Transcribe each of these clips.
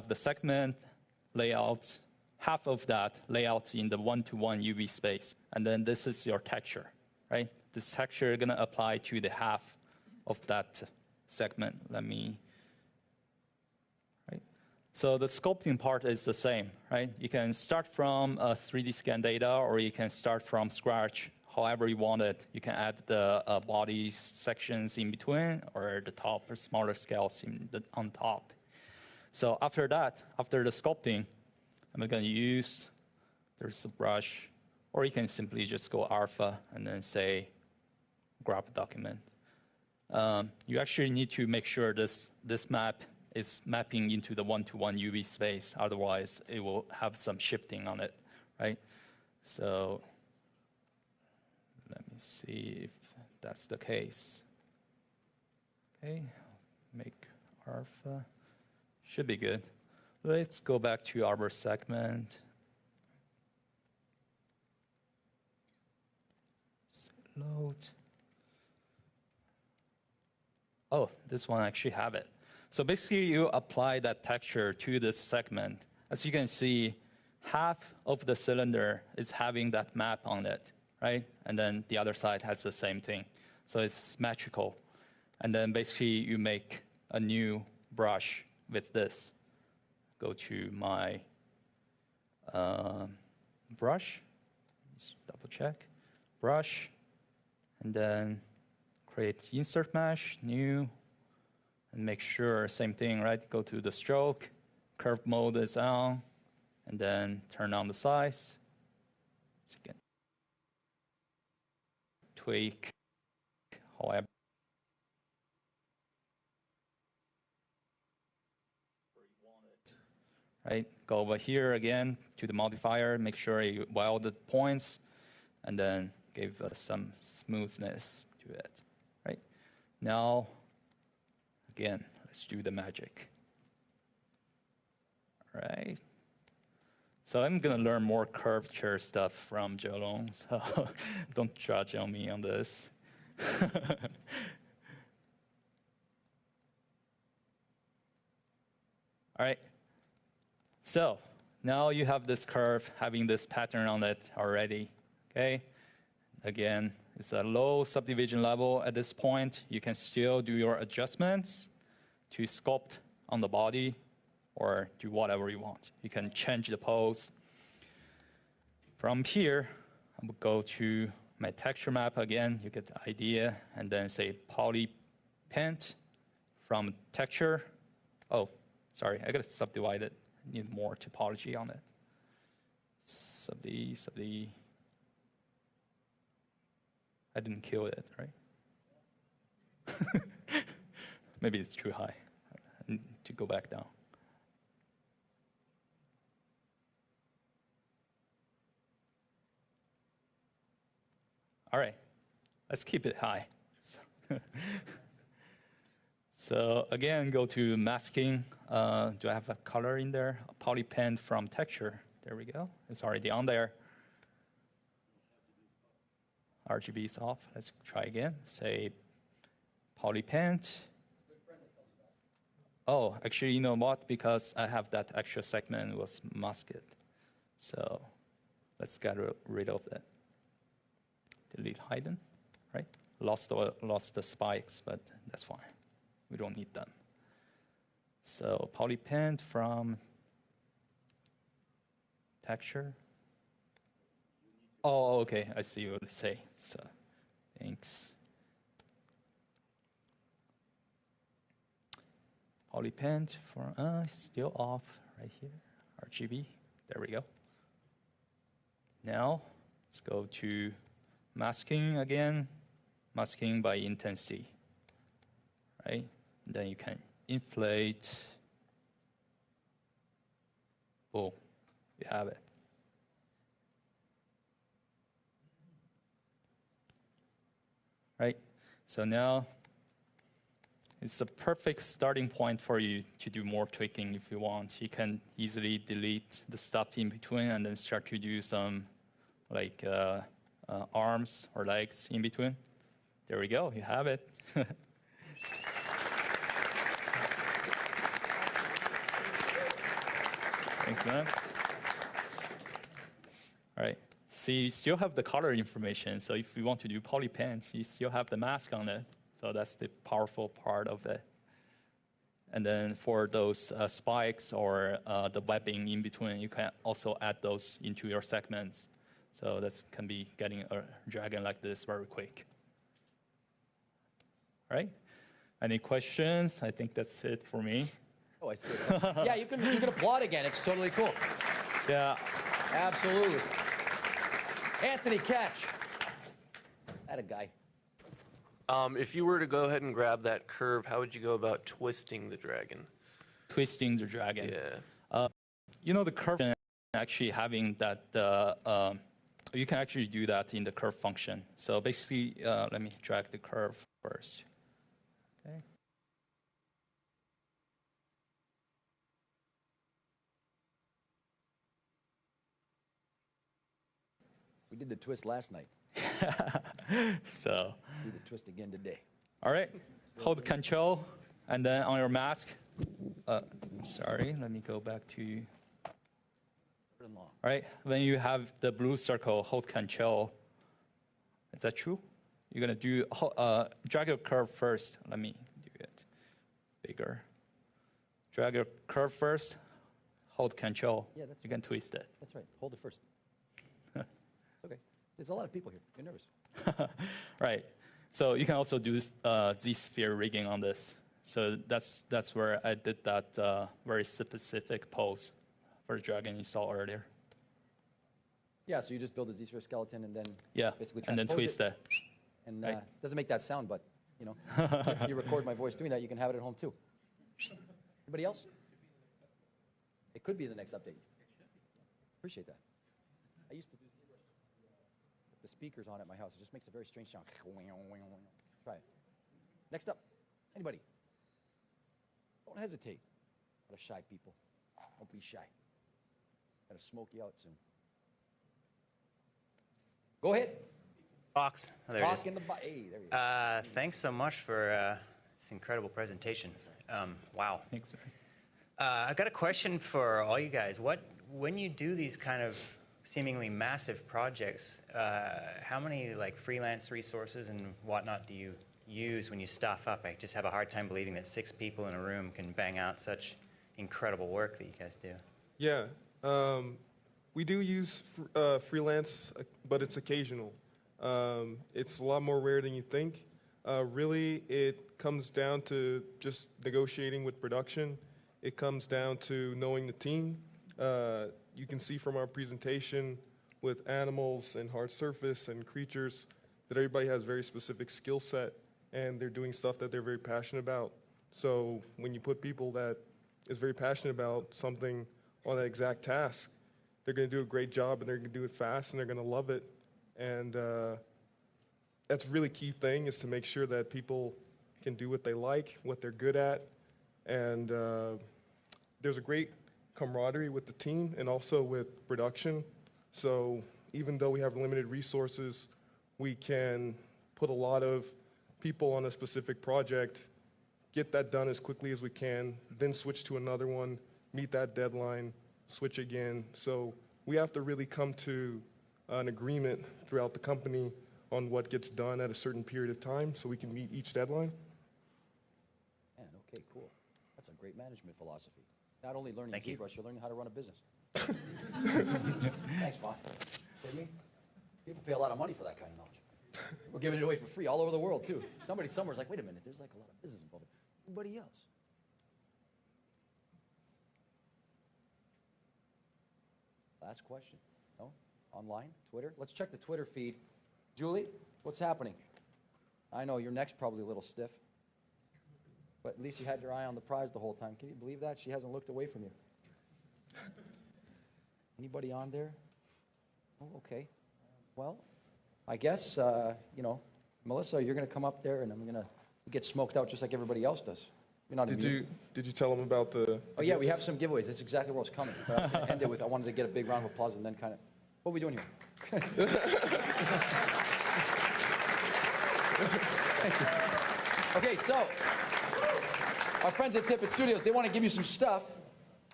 have the segment layout, half of that layout in the one-to-one UV space. And then this is your texture, right? This texture is going to apply to the half of that segment. Right? So the sculpting part is the same, right? You can start from 3D scan data, or you can start from scratch, however you want it. You can add the body sections in between, or the top or smaller scales on top. So after that, after the sculpting, I'm going to use, there's a brush, or you can simply just go alpha and then say, grab a document. You actually need to make sure this map is mapping into the one-to-one UV space. Otherwise, it will have some shifting on it, right? So let me see if that's the case. Okay, make alpha. Should be good. Let's go back to our segment. Load. Oh, this one actually have it. So basically, you apply that texture to this segment. As you can see, half of the cylinder is having that map on it, right? And then the other side has the same thing. So it's symmetrical. And then basically, you make a new brush with this. Go to my brush. Let's double check. Brush. And then create insert mesh, new. And make sure, same thing, right? Go to the stroke, curve mode is on, and then turn on the size. So again, tweak, however. Right? Go over here again to the modifier, make sure you weld the points, and then give some smoothness to it. Right? Now, again, let's do the magic. All right. So I'm going to learn more curvature stuff from Jolong, so don't judge on me on this. All right. So now you have this curve having this pattern on it already. Okay. Again, it's a low subdivision level at this point. You can still do your adjustments to sculpt on the body or do whatever you want. You can change the pose. From here, I will go to my texture map again. You get the idea. And then say poly paint from texture. Oh, sorry, I got to subdivide it. I need more topology on it. Sub-D. I didn't kill it, right? Maybe it's too high. I need to go back down. All right, let's keep it high. So again, go to masking. Do I have a color in there? A poly paint from texture. There we go. It's already on there. RGB is off. Let's try again. Say poly paint. Oh, actually, you know what? Because I have that extra segment was masked. So let's get rid of that. Delete hidden, right? Lost the spikes, but that's fine. We don't need them. So poly paint from texture. Oh, okay. I see what you say. So, thanks. Poly paint for still off right here. RGB. There we go. Now let's go to masking again. Masking by intensity. Right. And then you can inflate. Boom. You have it. Right? So now it's a perfect starting point for you to do more tweaking if you want. You can easily delete the stuff in between and then start to do some like arms or legs in between. There we go. You have it. Thanks, man. All right. So you still have the color information. So if you want to do poly paints, you still have the mask on it. So that's the powerful part of it. And then for those spikes or the webbing in between, you can also add those into your segments. So that can be getting a dragon like this very quick. All right. Any questions? I think that's it for me. Oh, I see. Yeah, you can applaud again. It's totally cool. Yeah. Absolutely. Anthony, catch. That a guy. If you were to go ahead and grab that curve, how would you go about twisting the dragon? Twisting the dragon. Yeah. You know, the curve actually having that, you can actually do that in the curve function. So basically, let me drag the curve first. Okay. We did the twist last night. So. Do the twist again today. All right. Hold Control, and then on your mask. Sorry, let me go back to. All right. When you have the blue circle, hold Control. Is that true? You're gonna do drag your curve first. Let me do it bigger. Drag your curve first. Hold Control. Yeah, that's you can twist it. That's right. Hold it first. Okay. There's a lot of people here. You're nervous. Right. So you can also do Z-sphere rigging on this. So that's where I did that very specific pose for the dragon you saw earlier. Yeah, so you just build a Z-sphere skeleton and then basically and then twist it. And right. Doesn't make that sound, but you know, if you record my voice doing that, you can have it at home too. Anybody else? It could be the next update. Appreciate that. I used to do ZBrush. The speakers on at my house. It just makes a very strange sound. Try it. Next up, anybody? Don't hesitate. A lot of shy people. Don't be shy. Gotta smoke you out soon. Go ahead. Box. Oh, there it is. Talk in the hey, there you go. Thanks so much for this incredible presentation. Wow. Thanks. I got a question for all you guys. When you do these kind of seemingly massive projects, how many like freelance resources and whatnot do you use when you staff up? I just have a hard time believing that 6 people in a room can bang out such incredible work that you guys do. Yeah, we do use freelance, but it's occasional. It's a lot more rare than you think. Really, it comes down to just negotiating with production. It comes down to knowing the team. You can see from our presentation with animals and hard surface and creatures that everybody has very specific skill set and they're doing stuff that they're very passionate about. So when you put people that is very passionate about something on that exact task, they're going to do a great job and they're going to do it fast and they're going to love it. And that's a really key thing, is to make sure that people can do what they like, what they're good at. And there's a great camaraderie with the team and also with production. So even though we have limited resources, we can put a lot of people on a specific project, get that done as quickly as we can, then switch to another one, meet that deadline, switch again. So we have to really come to an agreement throughout the company on what gets done at a certain period of time so we can meet each deadline. Man, okay, cool. That's a great management philosophy. Not only learning Thank you. ZBrush, you're learning how to run a business. Thanks, Fawn. Kidding me? People pay a lot of money for that kind of knowledge. We're giving it away for free all over the world, too. Somebody somewhere's like, wait a minute, there's like a lot of business involved. Anybody else? Last question. No? Online? Twitter? Let's check the Twitter feed. Julie, what's happening? I know your neck's probably a little stiff, but at least you had your eye on the prize the whole time. Can you believe that? She hasn't looked away from you. Anybody on there? Oh, okay. Well, I guess, you know, Melissa, you're going to come up there and I'm going to get smoked out just like everybody else does. You're not immune. Did you tell them about the... Oh, yeah, we have some giveaways. That's exactly where I was coming. But I was going to end it with, I wanted to get a big round of applause and then kind of, what are we doing here? Thank you. Okay, so our friends at Tippett Studios, they want to give you some stuff.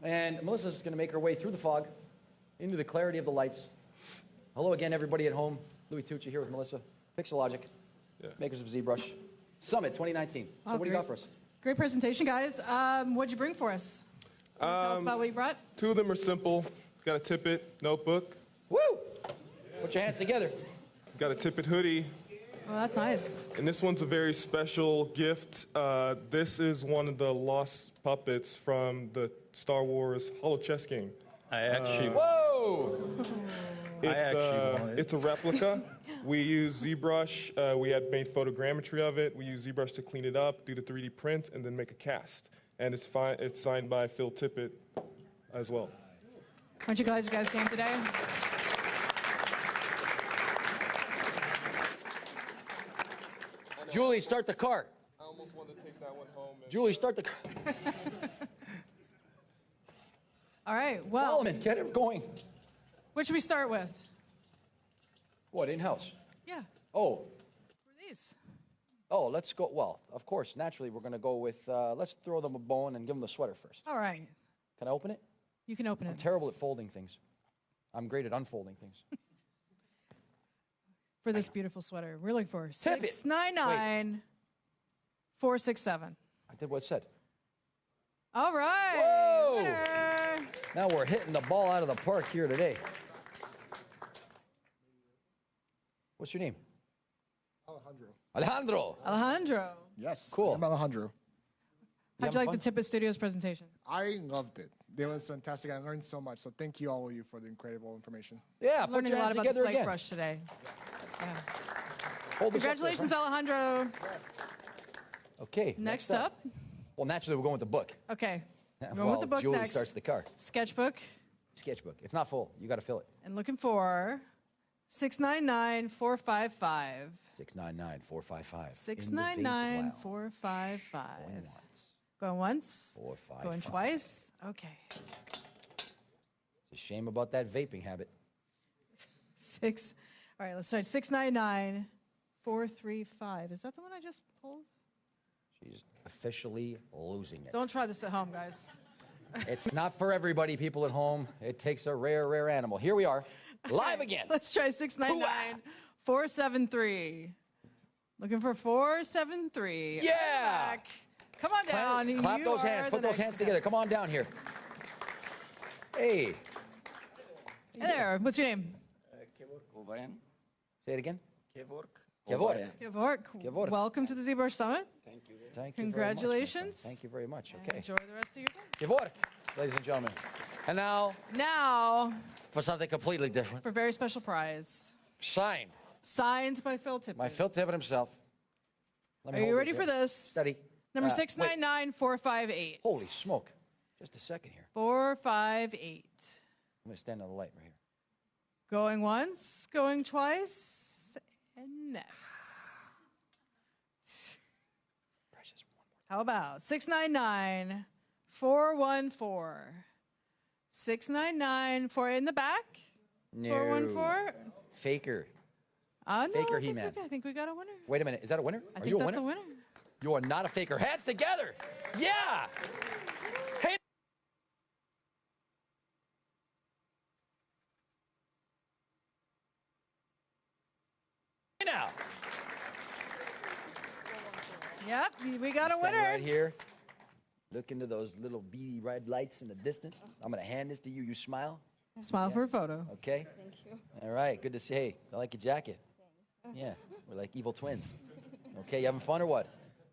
And Melissa's going to make her way through the fog into the clarity of the lights. Hello again, everybody at home. Louis Tucci here with Melissa. Pixelogic, makers of Zbrush. Summit 2019. So what do you got for us? Great presentation, guys. What'd you bring for us? Tell us about what you brought. Two of them are simple. Got a Tippet notebook. Woo! Put your hands together. Got a Tippet hoodie. Oh, that's nice. And this one's a very special gift. This is one of the lost puppets from the Star Wars Hollow Chess game. I actually, Whoa! It's a replica. We use ZBrush. We had made photogrammetry of it. We use ZBrush to clean it up, do the 3D print, and then make a cast. And it's signed by Phil Tippett as well. Aren't you glad you guys came today? Julie, start the car. I almost wanted to take that one home. Julie, start the car. All right, well, Solomon, get it going. what should we start with? What, in-house? Yeah, Oh, for these. let's go. Well, of course, naturally, we're going to go with, let's throw them a bone and give them the sweater first. All right, Can I open it? you can open I'm it. terrible at folding things. I'm great at unfolding things. For this beautiful sweater. We're looking for Tip it. 699-467. I did what it said. All right. Whoa. Winner. Now we're hitting the ball out of the park here today. What's your name? Alejandro. Alejandro. Alejandro. Yes. Cool. I'm Alejandro. How'd you like fun? the Tippett Studios presentation? I loved it. It was fantastic. I learned so much. So thank you, all of you, for the incredible information. Yeah, I'm put learning your a lot hands about the together flake again. brush today. Yes. Hold this up there, Congratulations, huh? Alejandro. Okay. Next up. Well, naturally, we're going with the book. Okay. Yeah, Going with the book Julie next. starts the car. Sketchbook. Sketchbook. It's not full. You got to fill it. And looking for 699-455. 699-455. 699-455. Going once. Going once. 455. Going twice. Okay. It's a shame about that vaping habit. All right, let's start. 699-435. Is that the one I just pulled? She's officially losing it. Don't try this at home, guys. It's not for everybody, people at home. It takes a rare, rare animal. Here we are, live again. Let's try 699-473. Looking for 473. Yeah! Back. Come on down. Clap You those are hands. the Put those next hands together. Come on down here. Hey. Hey there. What's your name? Say it again. Kevork. Kevork. Kevork. Kevork. Welcome to the ZBrush Summit. Thank you very much, my friend. Congratulations. Thank you very much. And Okay. enjoy the rest of your day. Kevork, ladies and gentlemen. And now, Now, for something completely different. for a very special prize. Signed Signed by Phil Tippett. by Phil Tippett himself. Let me Are you hold ready this for here. this? Steady. Number Wait. 699-458. Holy smoke. Just a second here. 458. I'm going to stand on the light right here. Going once, going twice, and next. Precious, one more. How about 699-414? 699-4 in the back? No. 414? Faker. No, Faker I He-Man. think we got a winner. Wait a minute. Is that a winner? I Are think you a that's winner? a winner. You are not a faker. Hands together. Yeah. Hey. Now. Yep, we got a Stand winner. right here. Look into those little beady red lights in the distance. I'm going to hand this to you. You smile. Smile for a photo. Okay? Thank you. All right. Good to see you. Hey, I like your jacket. Thanks. Yeah. We're like evil twins. Okay. You having fun or what?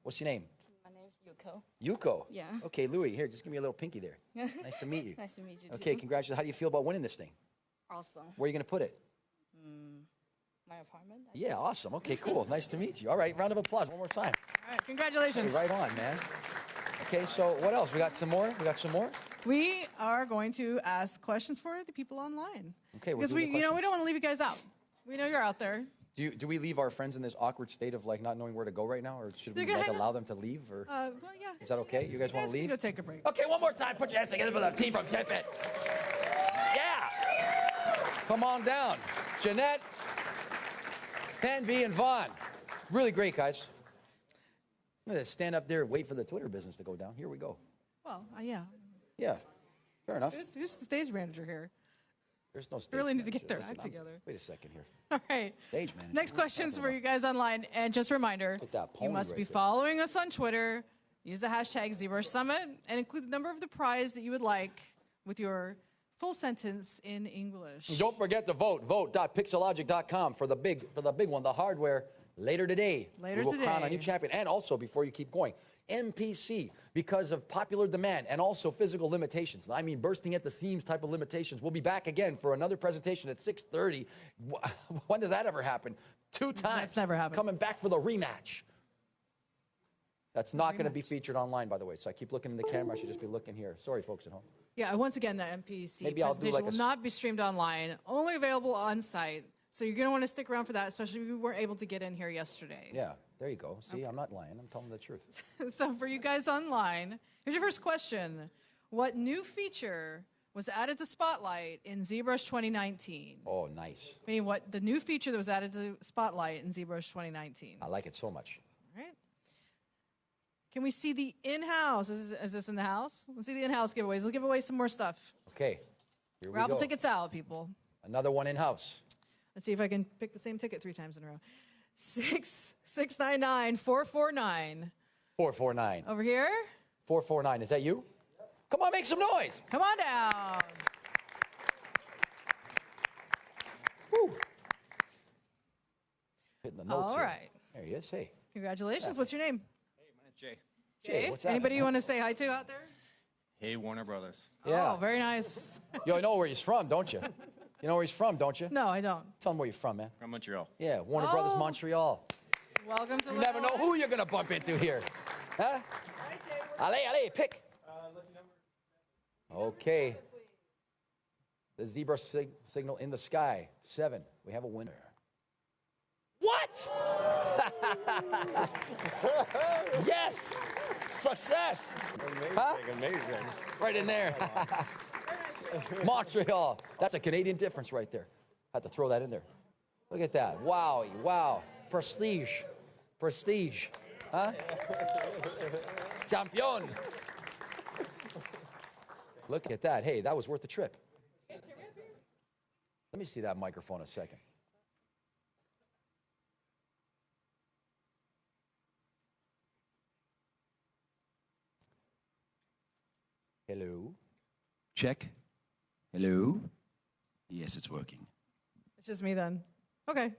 What's your name? My name's Yuko. Yuko. Yeah. Okay, Louis, here, just give me a little pinky there. Nice to meet you. Nice to meet you Okay, too. congratulations. How do you feel about winning this thing? Awesome. Where are you going to put it? My apartment. I Yeah, awesome. Okay, cool. Nice to meet you. All right, round of applause one more time. All right, congratulations. Hey, right on, man. Okay, so what else? We got some more? We got some more? We are going to ask questions for the people online. Okay, we'll Because do we, the we questions. don't want to leave you guys out. We know you're out there. Do we leave our friends in this awkward state of like not knowing where to go right now, or should we They're gonna like hang allow them to leave? Or Well, yeah. Is that okay? You guys wanna can leave? Go take a break. okay, one more time. Put your hands together for the team from Tippett. Yeah. Come on down, Jeanette, Hanby, and Vaughn. Really great, guys. I'm gonna stand up there and wait for the Twitter business to go down. Here we go. Well, yeah. Yeah. Fair enough. Who's the stage manager here? There's no stage Really need to manager. get their Listen, act together. Wait a second here. All right. Stage manager. Next questions for you guys online. And just a reminder, Look at that you pony must right be there. following us on Twitter. Use the hashtag Zbrush Summit and include the number of the prize that you would like with your full sentence in English. Don't forget to vote. Vote.pixelogic.com for the big one, the hardware. Later today. Later we will crown a today. new champion. And also, before you keep going, MPC, because of popular demand and also physical limitations. I mean, bursting at the seams type of limitations. We'll be back again for another presentation at 6:30. When does that ever happen? 2 times. That's never happened. Coming back for the rematch. That's not going to be featured online, by the way. So I keep looking in the camera. I should just be looking here. Sorry, folks at home. Yeah, once again, the MPC Maybe I'll do presentation like will not be streamed online, only available on site. So you're going to want to stick around for that, especially if we weren't able to get in here yesterday. Yeah, there you go. See, I'm not lying. I'm telling the truth. So for you guys online, here's your first question. What new feature was added to Spotlight in ZBrush 2019? Oh, nice. Meaning what the new feature that was added to Spotlight in ZBrush 2019. I like it so much. All right. Can we see the in-house? Is this in the house? Let's see the in-house giveaways. Let's give away some more stuff. Okay, here we Raffle go. tickets out, people. Another one in-house. Let's see if I can pick the same ticket 3 times in a row. 699-449. 449. Over here. 449. Is that you? Come on, make some noise. Come on down. Woo. Hitting the notes All here. right. There he is. Hey. Congratulations. What's your name? Hey, my name's Jay. Jay, what's that? Anybody you want to say hi to out there? Hey, Warner Brothers. Yeah. Oh, very nice. You know where he's from, don't you? You know where he's from, don't you? No, I don't. Tell him where you're from, man. From Montreal. Yeah, Warner Brothers Oh. Montreal. Welcome to You never know who you're going to bump into here. Huh? Allez, pick. Okay. The ZBrush signal in the sky. 7. We have a winner. What? Yes. Success. Amazing, Huh? amazing. Right in there. Montreal. That's a Canadian difference right there. Had to throw that in there. Look at that. Wow. Wow. Prestige. Prestige. Huh? Champion. Look at that. Hey, that was worth the trip. Let me see that microphone a second. Hello. Check. Hello. Yes, it's working. It's just me then. Okay.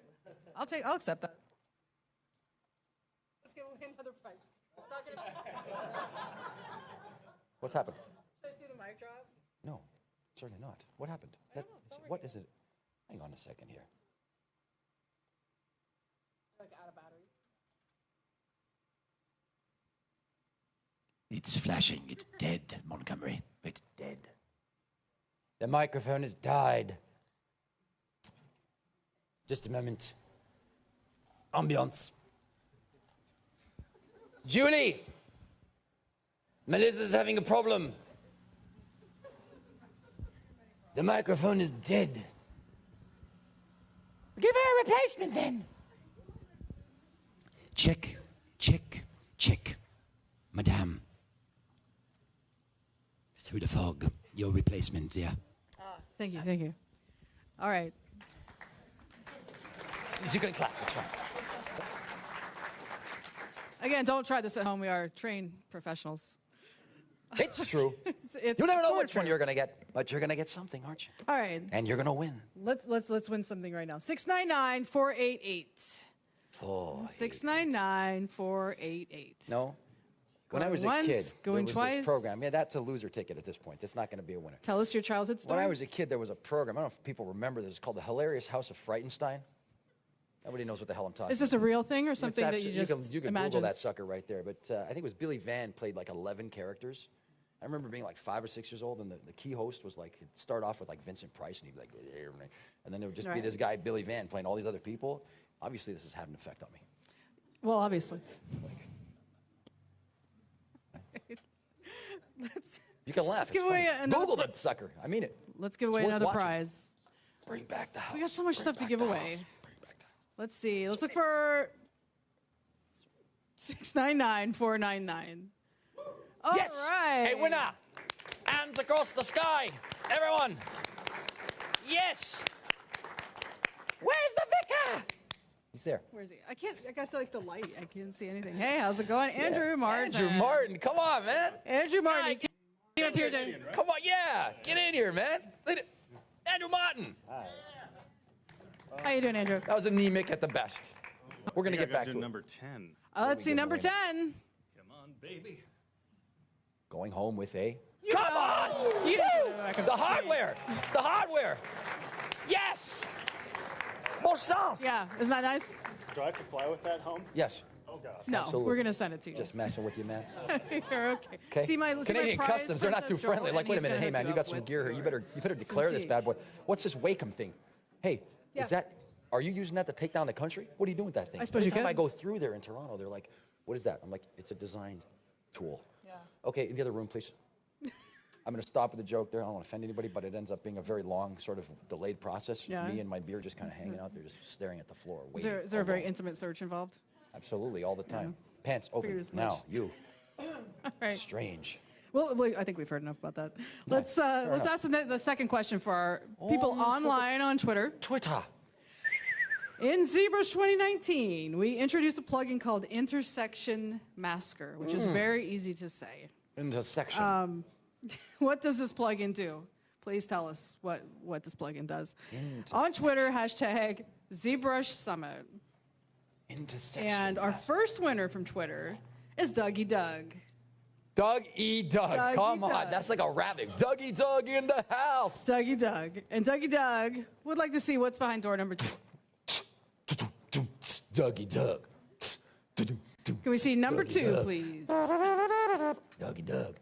I'll accept that. Let's give away another prize. It's not gonna What's happened? Should I just do the mic drop? No, certainly not. What happened? What is it? Hang on a second here. Like out of batteries. It's flashing. It's dead, Montgomery. It's dead. The microphone has died. Just a moment. Ambiance. Julie! Melissa's having a problem. The microphone is dead. Give her a replacement then. Check, check, check. Madame. Through the fog. Your replacement, yeah. Thank you, thank you. All right. You can clap. That's fine. Again, don't try this at home. We are trained professionals. It's true. It's You never know sort of which one true. you're going to get, but you're going to get something, aren't you? All right. And you're going to win. Let's win something right now. 699-488. 699-488. No? When I Going was a once, kid, there going was twice. this program. Yeah, that's a loser ticket at this point. That's not going to be a winner. Tell us your childhood story. When I was a kid, there was a program. I don't know if people remember this. It's called The Hilarious House of Frightenstein. Nobody knows what the hell I'm talking Is this a real thing or something It's that you abso- just you can imagined? Google that sucker right there. But I think it was Billy Van played like 11 characters. I remember being like 5 or 6 years old, and the key host was like, he'd start off with like Vincent Price, and he'd be like, and then there would just be Right. this guy, Billy Van, playing all these other people. Obviously, this has had an effect on me. Well, obviously. let's You can laugh. Let's give it's funny. away another Google that sucker. I mean it. let's give It's away worth another watching. prize. Bring back the house. We got so much Bring stuff to back give the away. house. Bring back the house. Let's see. Let's look for 699-499. All Yes! right. Hey, winner! Hands across the sky. Everyone. Yes. Where's the vicar? He's there. Where is he? I got like the light. I can't see anything. Hey, how's it going? Andrew Martin. Andrew Martin, come on, man. Andrew Martin. Came up here to... Come on, yeah. Get in here, man. Andrew Martin. How you doing, Andrew? That was anemic at the best. We're going to get back to it. number 10. Let's see, number 10. Come on, baby. Going home with a... Come on! The hardware. The hardware. Yes. Bon sens. Yeah, isn't that nice? Do I have to fly with that home? Yes. Oh, God. No, Absolutely. we're going to send it to you. Just messing with you, man. You're okay. Okay. See my Canadian prize, Customs, they're not too Princess Joel, friendly. Like, and wait a he's minute, gonna hey man, hook you got up some with gear here. You better some declare this tea. bad boy. What's this Wacom thing? Hey, Yeah. is that? Are you using that to take down the country? What are you doing with that thing? I suppose Every you time could. I go through there in Toronto, they're like, "What is that?" I'm like, "It's a design tool." Yeah. Okay, in the other room, please. I'm going to stop with the joke there. I don't want to offend anybody, but it ends up being a very long, sort of delayed process. Yeah. Me and my beer just kind of hanging out there, just staring at the floor. Is Waiting. there a very intimate search involved? Absolutely, all the time. Pants open. Figured as Now, much. you. All right. Strange. Well, I think we've heard enough about that. Let's ask the second question for our people online on Twitter. Twitter. In ZBrush 2019, we introduced a plugin called Intersection Masker, which is very easy to say. Intersection. What does this plugin do? Please tell us what this plugin does. On Twitter, hashtag ZBrush Summit. Intersection. And our first winner from Twitter is Dougie Doug. Doug E. Doug. Dougie Come on, Doug. that's like a rabbit. Dougie Doug in the house. Dougie Doug. And Dougie Doug would like to see what's behind door number 2. Dougie Doug. Can we see number 2, Doug. please? Dougie Doug.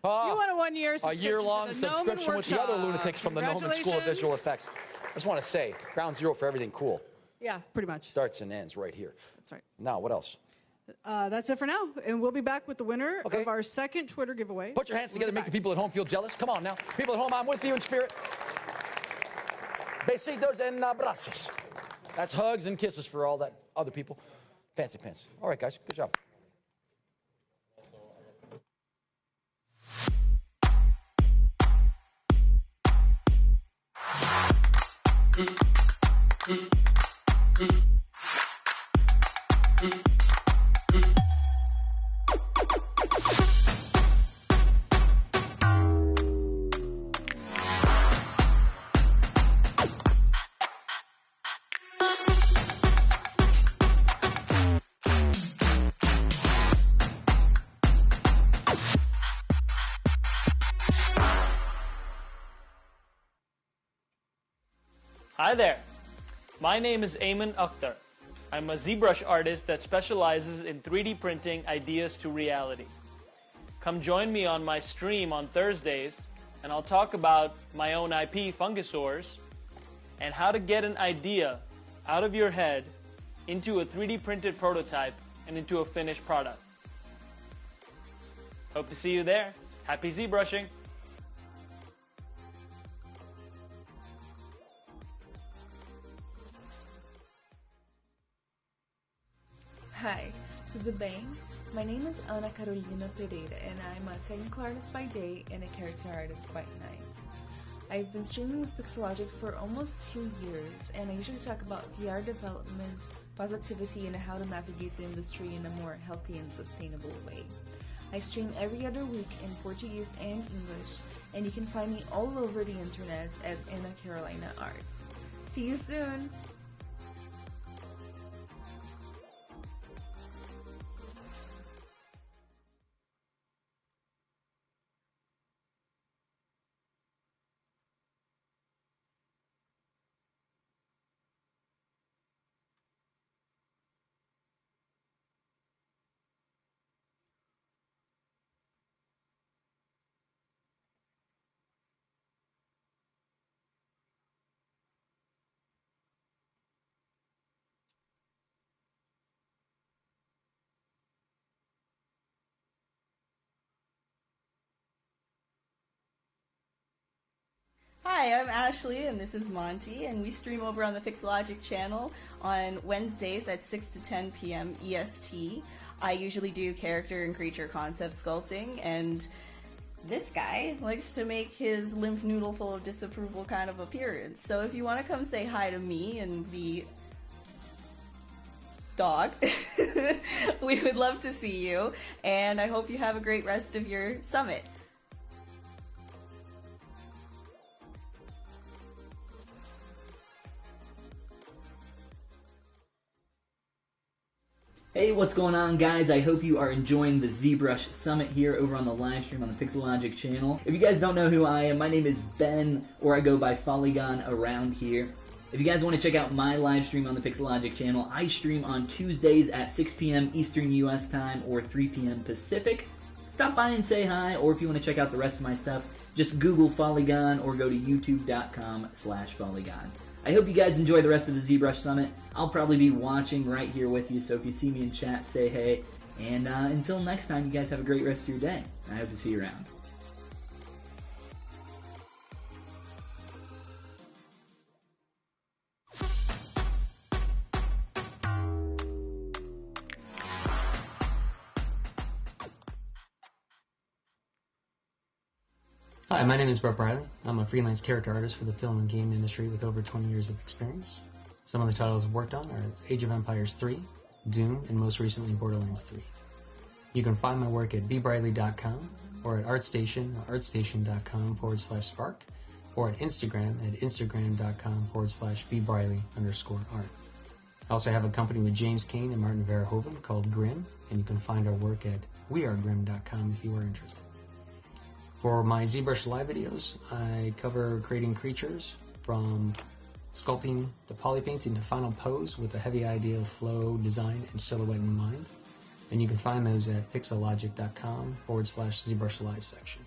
You want a 1-year A subscription year-long to the Gnomon subscription with the other Workshop. lunatics from the Gnomon School of Visual Effects. I just want to say, ground zero for everything cool. Yeah, pretty much. Starts and ends right here. That's right. Now, what else? That's it for now. And we'll be back with the winner Okay. of our second Twitter giveaway. Put your hands We'll together, be make the back. people at home feel jealous. Come on now. People at home, I'm with you in spirit. Besitos and abrazos. That's hugs and kisses for all that other people. Fancy pants. All right, guys. Good job. Hi there. My name is Ayman Akhtar. I'm a ZBrush artist that specializes in 3D printing ideas to reality. Come join me on my stream on Thursdays, and I'll talk about my own IP, Fungusaurs, and how to get an idea out of your head into a 3D printed prototype and into a finished product. Hope to see you there. Happy ZBrushing! Hi, to the bang. My name is Ana Carolina Pereira, and I'm a technical artist by day and a character artist by night. I've been streaming with Pixelogic for almost 2 years, and I usually talk about VR development, positivity, and how to navigate the industry in a more healthy and sustainable way. I stream every other week in Portuguese and English, and you can find me all over the internet as Ana Carolina Arts. See you soon! Hi, I'm Ashley, and this is Monty, and we stream over on the Pixelogic channel on Wednesdays at 6 to 10 p.m. EST. I usually do character and creature concept sculpting, and this guy likes to make his lymph noodle full of disapproval kind of appearance. So if you want to come say hi to me and the dog, we would love to see you, and I hope you have a great rest of your summit. Hey, what's going on, guys? I hope you are enjoying the Zbrush Summit here over on the live stream on the Pixelogic channel. If you guys don't know who I am, my name is Ben, or I go by Polygon around here. If you guys want to check out my live stream on the Pixelogic channel, I stream on Tuesdays at 6 p.m. Eastern US time or 3 p.m. Pacific. Stop by and say hi, or if you want to check out the rest of my stuff, just Google Polygon or go to youtube.com/Polygon. I hope you guys enjoy the rest of the Zbrush Summit. I'll probably be watching right here with you, so if you see me in chat, say hey. And until next time, you guys have a great rest of your day. I hope to see you around. Hi, my name is Brett Briley. I'm a freelance character artist for the film and game industry with over 20 years of experience. Some of the titles I've worked on are Age of Empires 3, Doom, and most recently Borderlands 3. You can find my work at bbriley.com or at ArtStation, artstation.com/spark, or at Instagram at instagram.com/bbriley_art. I also have a company with James Kane and Martin Verhoeven called Grim, and you can find our work at wearegrim.com if you are interested. For my ZBrush live videos, I cover creating creatures from sculpting to polypainting to final pose with a heavy idea of flow, design, and silhouette in mind. And you can find those at pixelogic.com/ZBrush live section.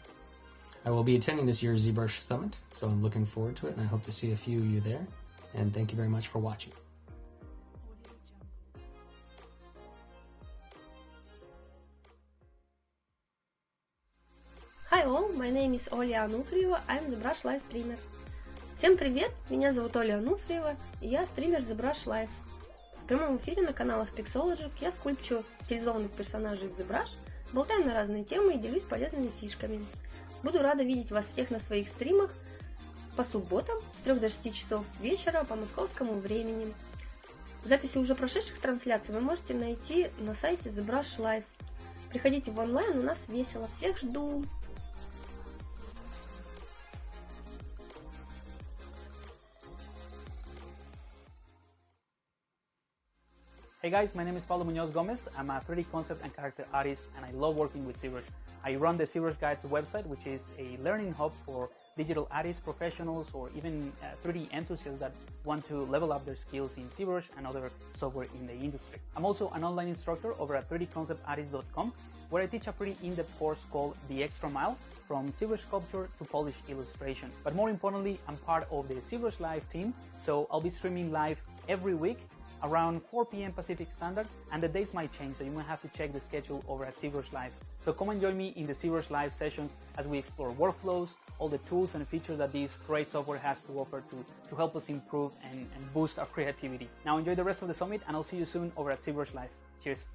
I will be attending this year's ZBrush Summit, so I'm looking forward to it, and I hope to see a few of you there. And thank you very much for watching. Hi all, my name is Оля Ануфриева, I'm ZBrush Live streamer. Всем привет, меня зовут Оля Ануфриева, и я стример ZBrush Live. В прямом эфире на каналах Pixelogic я скульпчу стилизованных персонажей в ZBrush, болтаю на разные темы и делюсь полезными фишками. Буду рада видеть вас всех на своих стримах по субботам с 3 до 6 часов вечера по московскому времени. Записи уже прошедших трансляций вы можете найти на сайте ZBrush Live. Приходите в онлайн, у нас весело, всех жду! Hey guys, my name is Paulo Munoz Gomez. I'm a 3D concept and character artist, and I love working with ZBrush. I run the ZBrush Guides website, which is a learning hub for digital artists, professionals, or even 3D enthusiasts that want to level up their skills in ZBrush and other software in the industry. I'm also an online instructor over at 3dconceptartist.com, where I teach a pretty in-depth course called The Extra Mile, from ZBrush sculpture to polished illustration. But more importantly, I'm part of the ZBrush Live team, so I'll be streaming live every week around 4 p.m. Pacific Standard, and the days might change, so you might have to check the schedule over at ZBrush Live. So come and join me in the ZBrush Live sessions as we explore workflows, all the tools and features that this great software has to offer to help us improve and boost our creativity. Now enjoy the rest of the summit, and I'll see you soon over at ZBrush Live. Cheers.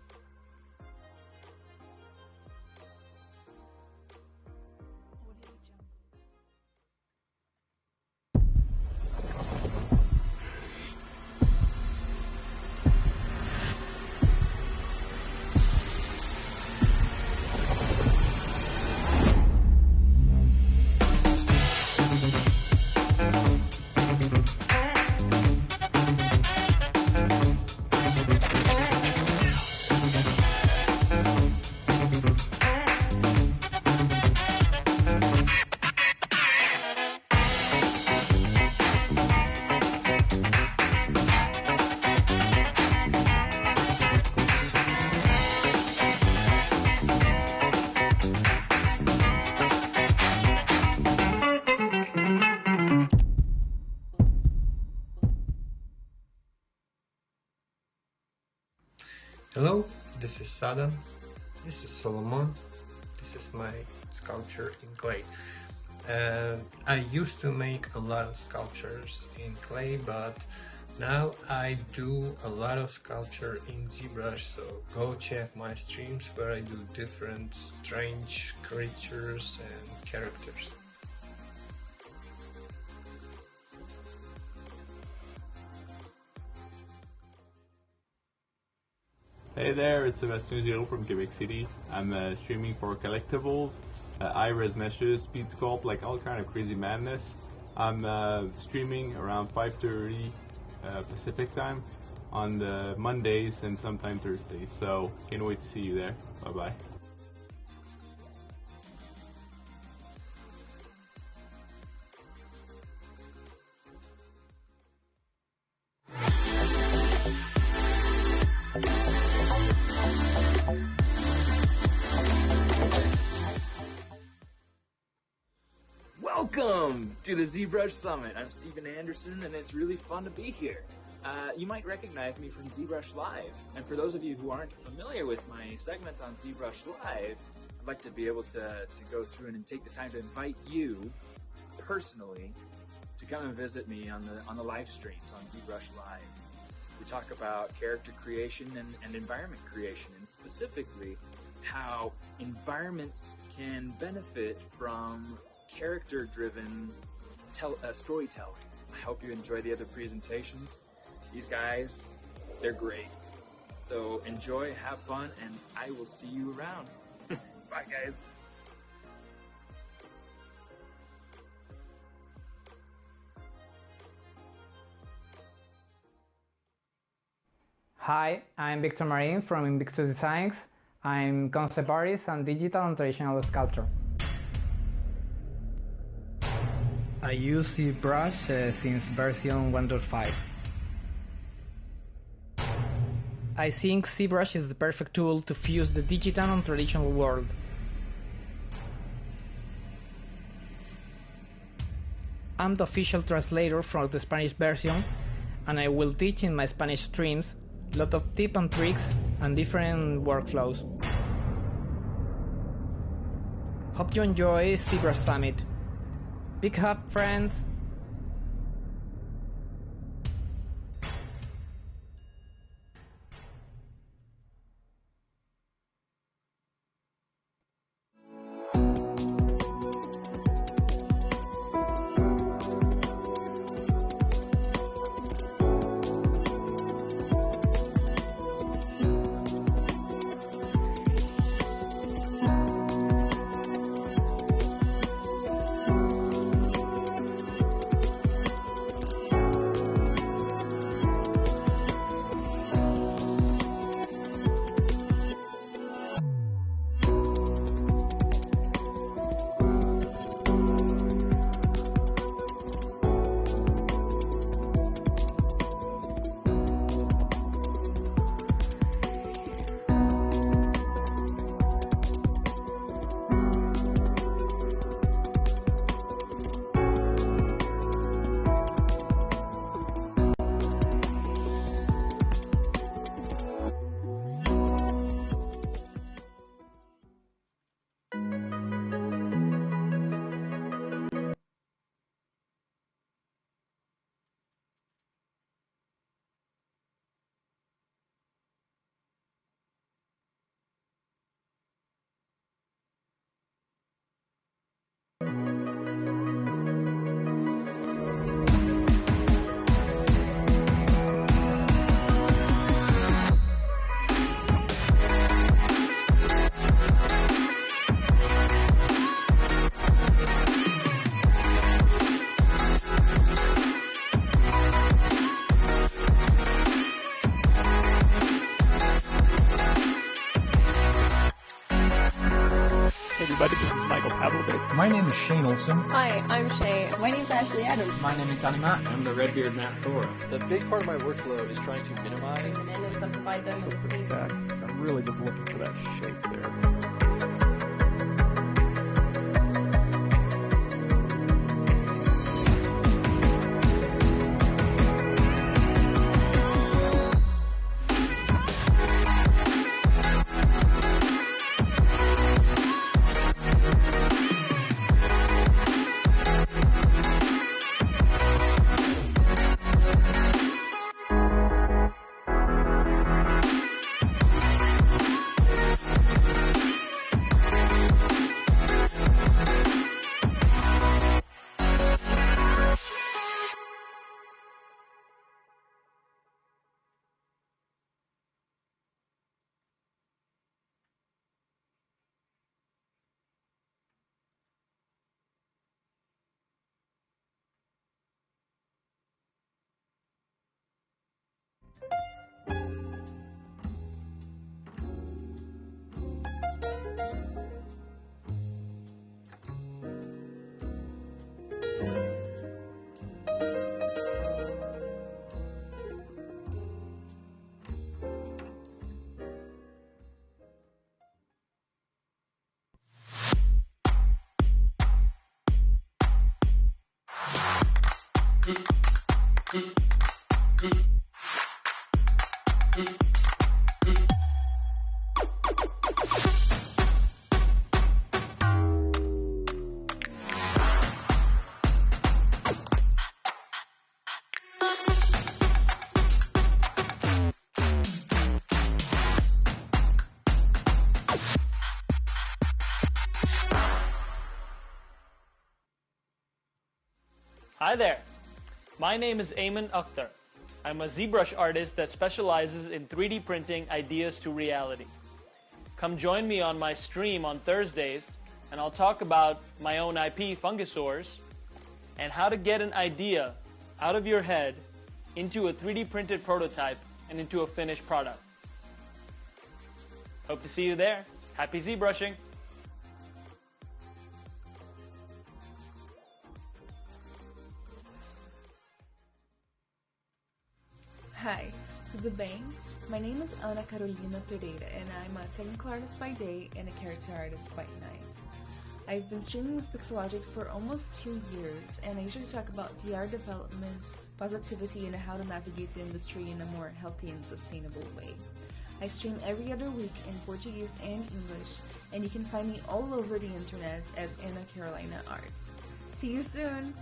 Hello, this is Sada, this is Solomon, this is my sculpture in clay. I used to make a lot of sculptures in clay, but Now I do a lot of sculpture in Zbrush, so go check my streams where I do different strange creatures and characters. Hey there, it's Sebastian Giraud from Quebec City. I'm streaming for collectibles, high-res meshes, speed sculpt, like all kind of crazy madness. I'm streaming around 5:30 Pacific time on the Mondays and sometime Thursdays. So can't wait to see you there. Bye bye. Welcome to the Zbrush Summit. I'm Steven Anderson, and it's really fun to be here. You might recognize me from Zbrush Live, and for those of you who aren't familiar with my segment on Zbrush Live, I'd like to be able to go through and take the time to invite you personally to come and visit me on the live streams on Zbrush Live. We talk about character creation and environment creation, and specifically how environments can benefit from character-driven storytelling. I hope you enjoy the other presentations. These guys, they're great. So enjoy, have fun, and I will see you around. Bye, guys. Hi, I'm Victor Marin from Invictus Designs. I'm concept artist and digital and traditional sculptor. I use Zbrush since version 1.5. I think Zbrush is the perfect tool to fuse the digital and traditional world. I'm the official translator for the Spanish version, and I will teach in my Spanish streams a lot of tips and tricks and different workflows. Hope you enjoy Zbrush Summit. Big hug, friends! everybody. This is Michael Pavlovich. My name is Shane Olson. Hi, I'm Shay. My name's Ashley Adams. My name is Anima. I'm the Redbeard Matt Thor. The big part of my workflow is trying to minimize and simplify them. Back, so I'm really just looking for that shape there. Hi there. My name is Ayman Akhtar. I'm a Zbrush artist that specializes in 3D printing ideas to reality. Come join me on my stream on Thursdays, and I'll talk about my own IP, Fungusaurs, and how to get an idea out of your head into a 3D printed prototype and into a finished product. Hope to see you there. Happy ZBrushing! Hi, tudo bem? My name is Ana Carolina Pereira, and I'm a technical artist by day and a character artist by night. I've been streaming with Pixelogic for almost 2 years, and I usually talk about VR development, positivity, and how to navigate the industry in a more healthy and sustainable way. I stream every other week in Portuguese and English, and you can find me all over the internet as Ana Carolina Arts. See you soon!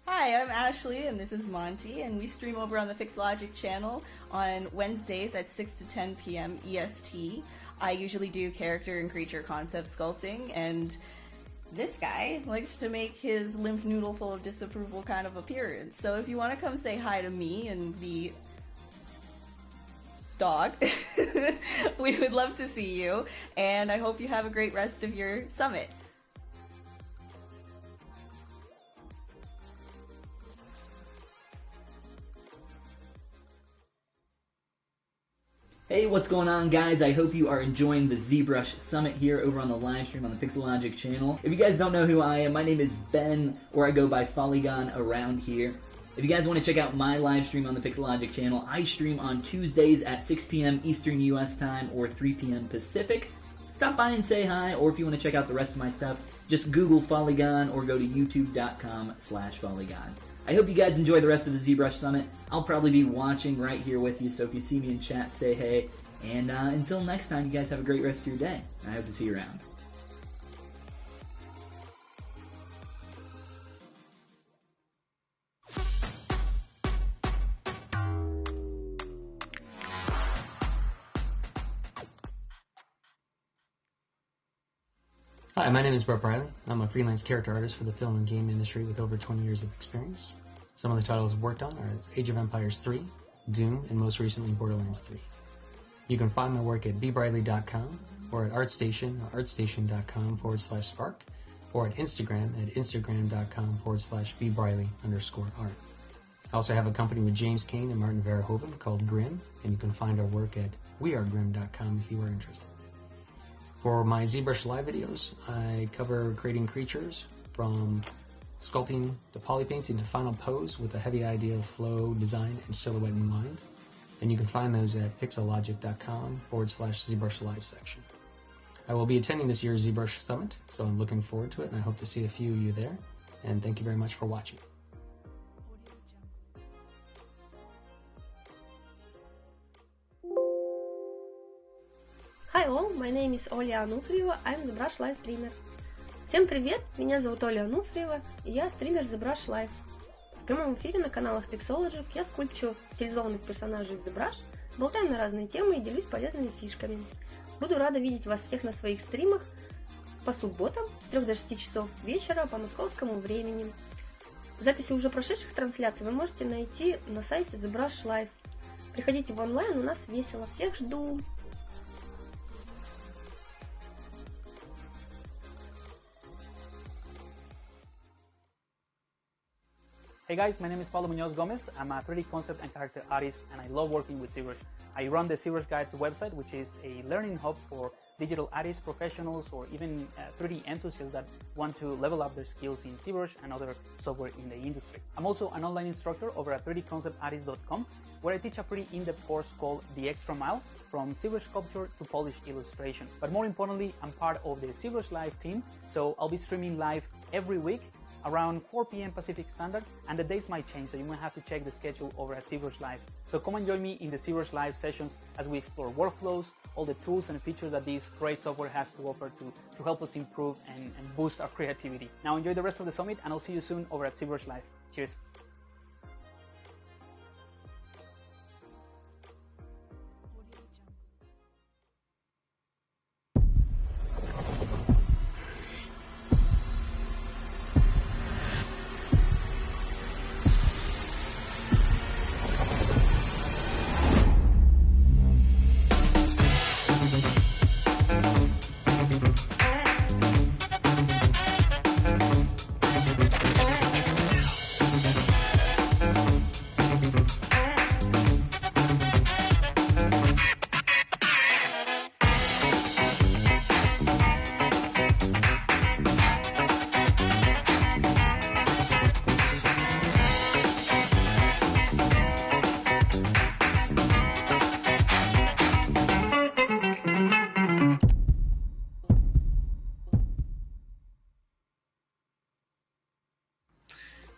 Hi, I'm Ashley, and this is Monty, and we stream over on the Pixelogic channel on Wednesdays at 6 to 10 p.m. EST. I usually do character and creature concept sculpting, and this guy likes to make his limp noodle full of disapproval kind of appearance. So if you want to come say hi to me and the dog, we would love to see you, and I hope you have a great rest of your summit. Hey, what's going on, guys? I hope you are enjoying the ZBrush Summit here over on the live stream on the Pixelogic channel. If you guys don't know who I am, my name is Ben, or I go by Polygon around here. If you guys want to check out my live stream on the Pixelogic channel, I stream on Tuesdays at 6 p.m. Eastern US time or 3 p.m. Pacific. Stop by and say hi, or if you want to check out the rest of my stuff, just Google Polygon or go to youtube.com/Polygon. I hope you guys enjoy the rest of the ZBrush Summit. I'll probably be watching right here with you, so if you see me in chat, say hey. And until next time, you guys have a great rest of your day. I hope to see you around. Hi, my name is Brett Briley. I'm a freelance character artist for the film and game industry with over 20 years of experience. Some of the titles I've worked on are Age of Empires 3, Doom, and most recently Borderlands 3. You can find my work at bbriley.com or at ArtStation, artstation.com/spark, or at Instagram at instagram.com/bbriley_art. I also have a company with James Kane and Martin Verhoeven called Grim, and you can find our work at wearegrim.com if you are interested. For my ZBrush live videos, I cover creating creatures from sculpting to polypainting to final pose with a heavy idea of flow, design, and silhouette in mind. And you can find those at pixelogic.com/ZBrush live section. I will be attending this year's ZBrush Summit, so I'm looking forward to it, and I hope to see a few of you there. And thank you very much for watching. Hi all, my name is Оля Ануфриева, I'm Zbrush Live streamer. Всем привет, меня зовут Оля Ануфриева, и я стример Zbrush Live. В прямом эфире на каналах Pixelogic я скульпчу стилизованных персонажей Zbrush, болтаю на разные темы и делюсь полезными фишками. Буду рада видеть вас всех на своих стримах по субботам с 3 до 6 часов вечера по московскому времени. Записи уже прошедших трансляций вы можете найти на сайте Zbrush Live. Приходите в онлайн, у нас весело. Всех жду. Hey guys, my name is Paulo Munoz Gomez. I'm a 3D concept and character artist, and I love working with Zbrush. I run the Zbrush Guides website, which is a learning hub for digital artists, professionals, or even 3D enthusiasts that want to level up their skills in Zbrush and other software in the industry. I'm also an online instructor over at 3dconceptartist.com, where I teach a pretty in-depth course called The Extra Mile, from Zbrush sculpture to polished illustration. But more importantly, I'm part of the Zbrush Live team, so I'll be streaming live every week around 4 p.m. Pacific Standard, and the days might change, so you might have to check the schedule over at Zbrush Live. So come and join me in the Zbrush Live sessions as we explore workflows, all the tools and features that this great software has to offer to help us improve and boost our creativity. Now enjoy the rest of the summit, and I'll see you soon over at Zbrush Live. Cheers.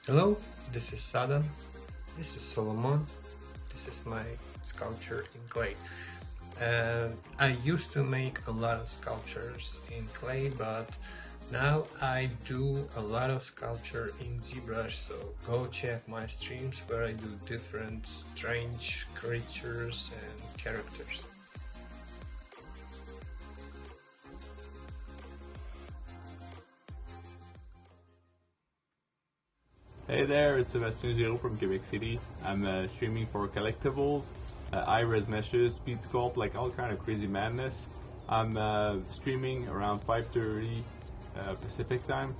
Hello, this is Saddam, this is Solomon, this is my sculpture in clay. I used to make a lot of sculptures in clay, but now I do a lot of sculpture in Zbrush, so go check my streams where I do different strange creatures and characters. Hey there, it's Sebastian Giraud from Quebec City. I'm streaming for collectibles, high-res meshes, speed sculpt, like all kind of crazy madness. I'm streaming around 5:30 Pacific time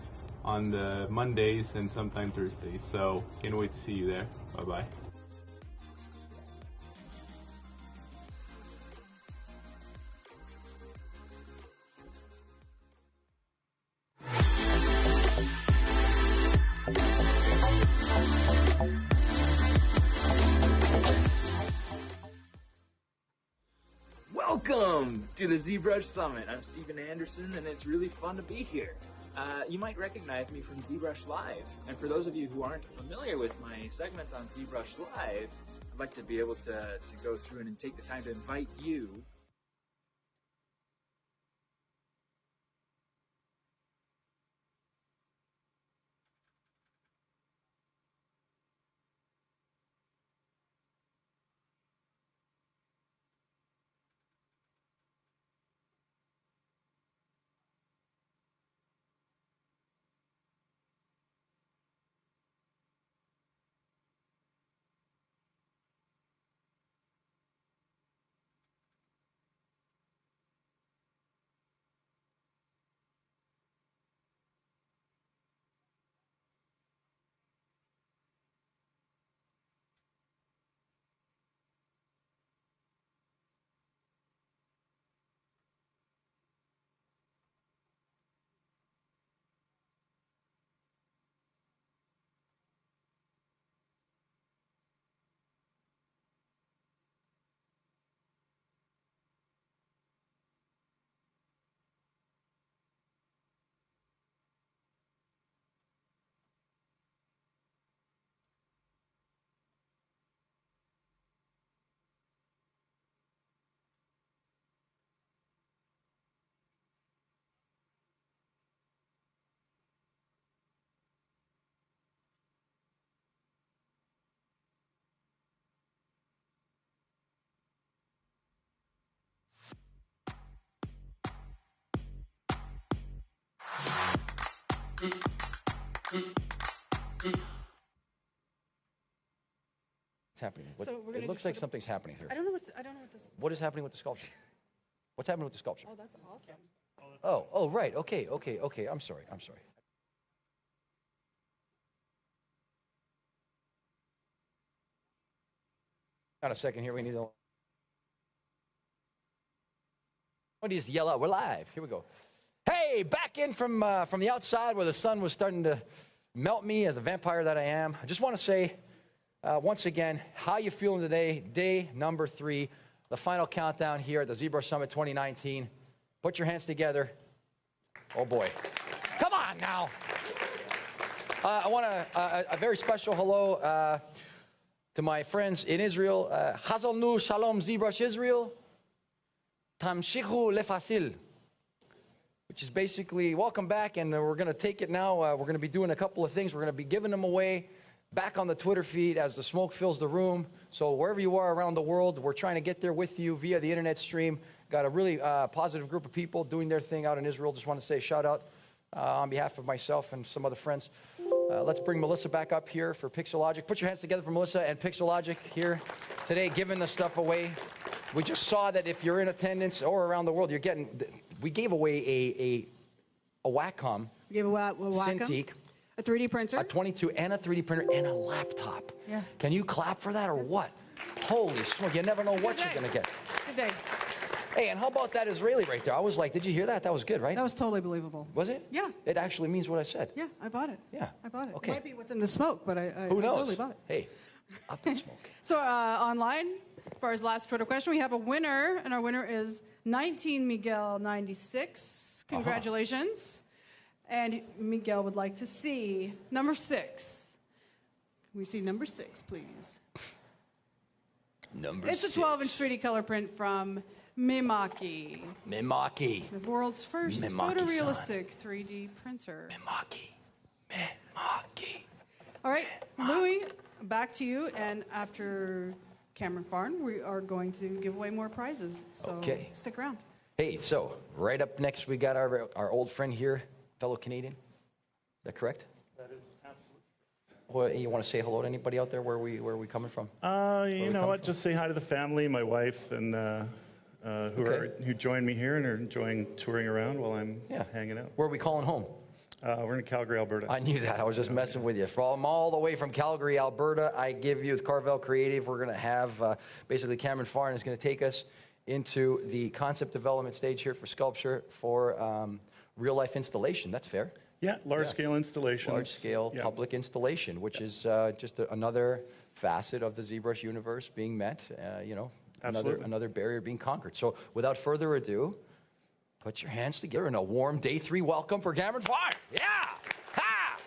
on the Mondays and sometime Thursdays. So can't wait to see you there. Bye bye. Welcome to the Zbrush Summit. I'm Steven Anderson, and it's really fun to be here. You might recognize me from Zbrush Live, and for those of you who aren't familiar with my segment on Zbrush Live, I'd like to be able to go through and take the time to invite you What's happening? So we're gonna It looks do like sort of- something's happening here. I don't know what this. What is happening with the sculpture? What's happening with the sculpture? Oh, that's awesome. Oh, right. Okay. I'm sorry. Got a second here. We need to. Why don't you just yell out? We're live. Here we go. Hey, back in from the outside where the sun was starting to melt me as the vampire that I am. I just want to say, once again, how you feeling today? Day number 3, the final countdown here at the ZBrush Summit 2019. Put your hands together. Oh boy. Come on now. I want a very special hello to my friends in Israel. Chazal nu shalom ZBrush Israel. Tamshichu lefasil. Which is basically, welcome back, and we're going to take it now. We're going to be doing a couple of things. We're going to be giving them away back on the Twitter feed as the smoke fills the room. So wherever you are around the world, we're trying to get there with you via the internet stream. Got a really positive group of people doing their thing out in Israel. Just want to say a shout out on behalf of myself and some other friends. Let's bring Melissa back up here for Pixelogic. Put your hands together for Melissa and Pixelogic here today, giving the stuff away. We just saw that if you're in attendance or around the world, you're getting. We gave away a Wacom. We gave a Wacom. Cintiq. A 3D printer. A 22 and a 3D printer and a laptop. Yeah. Can you clap for that or what? Holy smoke, you never know what you're going to get. Good day. Hey, and how about that Israeli right there? I was like, did you hear that? That was good, right? That was totally believable. Was it? Yeah. It actually means what I said. Yeah, I bought it. Yeah. I bought it. Okay. It might be what's in the smoke, but I Who knows? totally bought it. Hey, up in smoke. So online, as far as last Twitter question, we have a winner, and our winner is 19 Miguel 96. Congratulations. And Miguel would like to see number 6. Can we see number 6, please? Number It's a 12-inch 3D color print from Mimaki. Mimaki. The world's first Mimaki-san. photorealistic 3D printer. Mimaki. All right, Louis, back to you. And after Cameron Farn, we are going to give away more prizes. So Okay. stick around. Hey, so right up next, we got our old friend here, fellow Canadian. Is that correct? That is absolutely. Well, you want to say hello to anybody out there? Where we coming from? You know what? Just say hi to the family, my wife, and who joined me here and are enjoying touring around while I'm hanging out. Where are we calling home? We're in Calgary, Alberta. I knew that. I was just messing with you. From all the way from Calgary, Alberta, I give you with Carvel Creative. We're going to have basically Cameron Farn is going to take us into the concept development stage here for sculpture for real life installation. That's fair. Yeah, large-scale installations. Large-scale public installation, which is just another facet of the ZBrush universe being met, another barrier being conquered. So without further ado, put your hands together in a warm day 3 welcome for Cameron Farn. Yeah! Ha!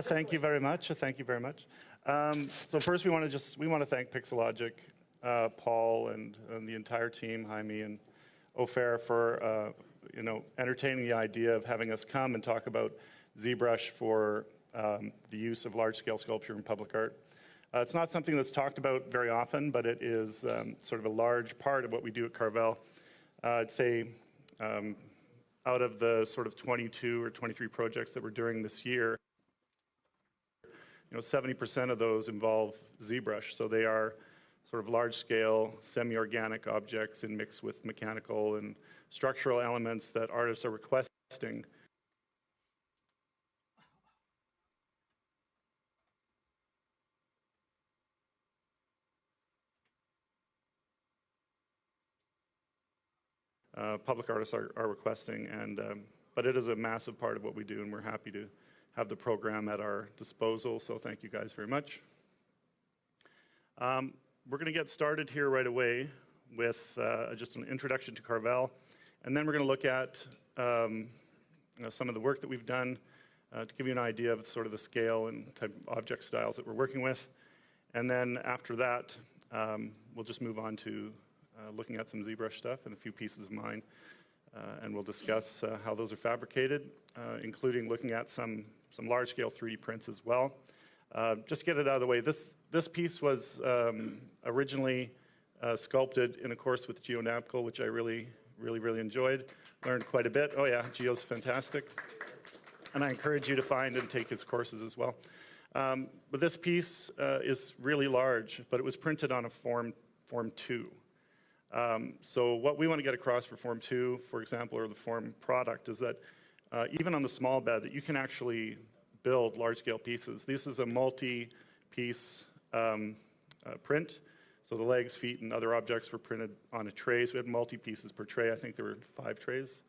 Thank you very much. Thank you very much. So first, we want to thank Pixelogic, Paul, and the entire team, Jaime and Ofer, for entertaining the idea of having us come and talk about ZBrush for the use of large-scale sculpture in public art. It's not something that's talked about very often, but it is sort of a large part of what we do at Carvel. I'd say out of the sort of 22 or 23 projects that we're doing this year, 70% of those involve ZBrush. So they are sort of large-scale, semi-organic objects and mixed with mechanical and structural elements that artists are requesting. Public artists are requesting, but it is a massive part of what we do, and we're happy to have the program at our disposal, so thank you guys very much. We're going to get started here right away with just an introduction to Carvel, and then we're going to look at some of the work that we've done to give you an idea of sort of the scale and type of object styles that we're working with. And then after that, we'll just move on to looking at some ZBrush stuff and a few pieces of mine, and we'll discuss how those are fabricated, including looking at some large-scale 3D prints as well. Just to get it out of the way, this piece was originally sculpted in a course with Geo Napkal, which I really enjoyed. Learned quite a bit. Oh yeah, Geo's fantastic. And I encourage you to find and take his courses as well. But this piece is really large, but it was printed on a Form 2. So what we want to get across for Form 2, for example, or the Form product, is that even on the small bed, that you can actually build large-scale pieces. This is a multi-piece print. So the legs, feet, and other objects were printed on a tray. So we had multi-pieces per tray. I think there were 5 trays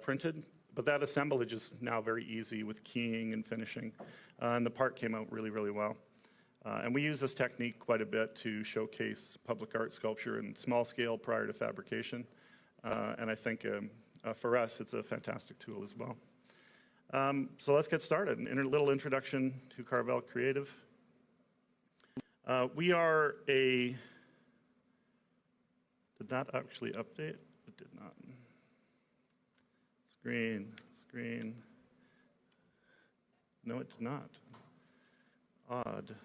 printed. But that assemblage is now very easy with keying and finishing. And the part came out really, really well. And we use this technique quite a bit to showcase public art sculpture in small scale prior to fabrication. And I think for us, it's a fantastic tool as well. So let's get started. A little introduction to Carvel Creative. We are a, did that actually update? It did not. Screen. No, it did not. Odd.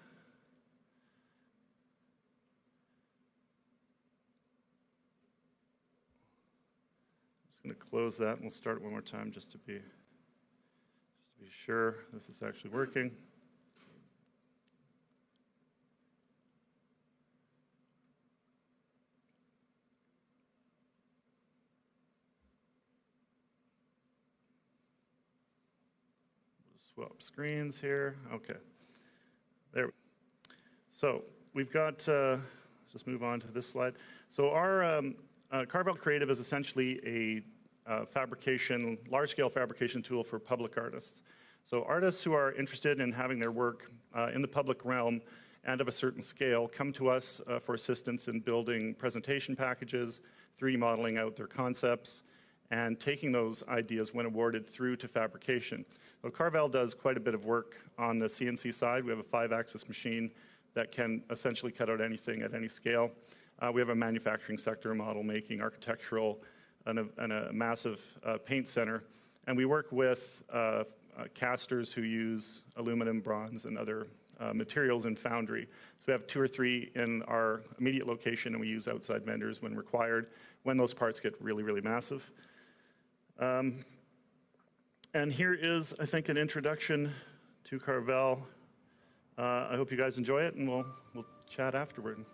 I'm going to close that and we'll start it one more time just to be sure this is actually working. Swap screens here. Okay. There. So we've got, let's just move on to this slide. So our Carvel Creative is essentially a large-scale fabrication tool for public artists. So artists who are interested in having their work in the public realm and of a certain scale come to us for assistance in building presentation packages, 3D modeling out their concepts, and taking those ideas when awarded through to fabrication. So Carvel does quite a bit of work on the CNC side. We have a 5-axis machine that can essentially cut out anything at any scale. We have a manufacturing sector, model making, architectural, and a massive paint center. And we work with casters who use aluminum, bronze, and other materials in foundry. So we have 2 or 3 in our immediate location, and we use outside vendors when required, when those parts get really, really massive. And here is, I think, an introduction to Carvel. I hope you guys enjoy it, and we'll chat afterward.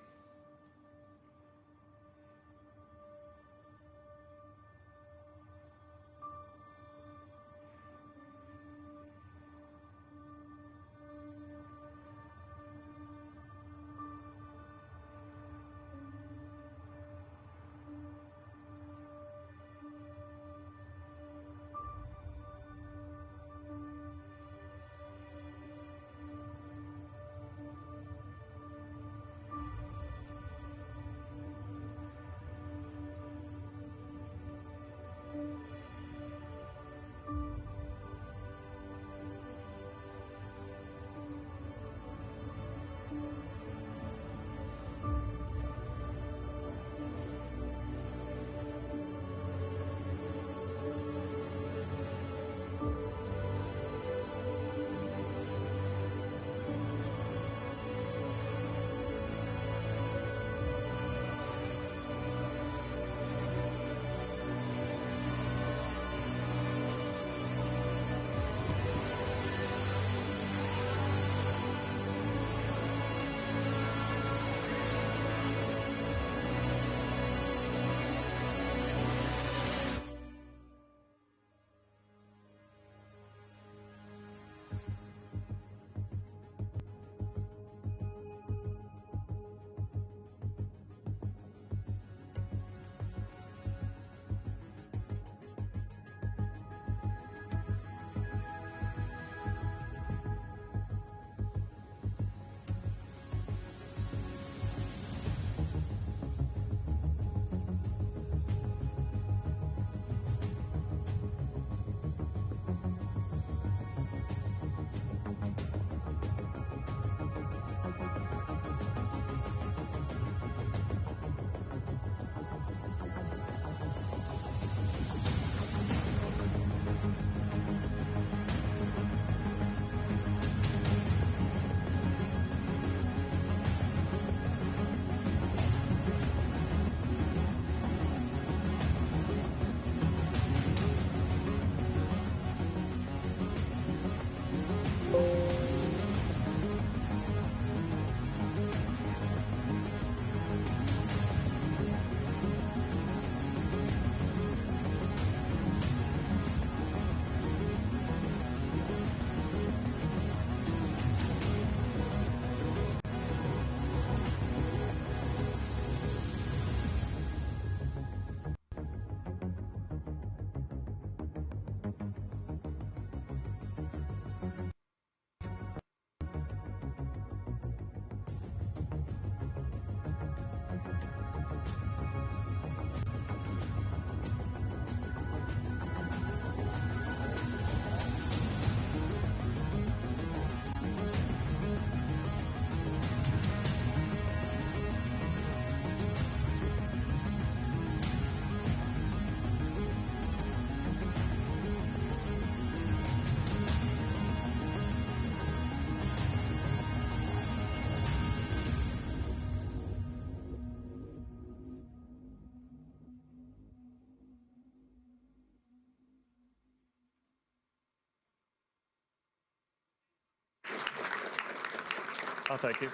Oh, thank you.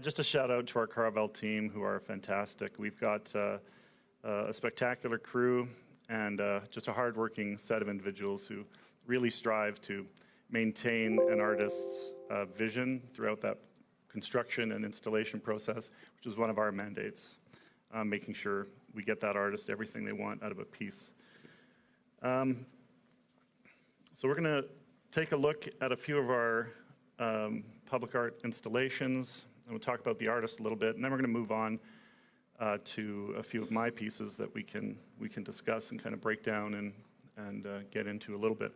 Just a shout out to our Carvel team, who are fantastic. We've got a spectacular crew and just a hardworking set of individuals who really strive to maintain an artist's vision throughout that construction and installation process, which is one of our mandates, making sure we get that artist everything they want out of a piece. So we're going to take a look at a few of our public art installations, and we'll talk about the artist a little bit, and then we're going to move on to a few of my pieces that we can discuss and kind of break down and get into a little bit.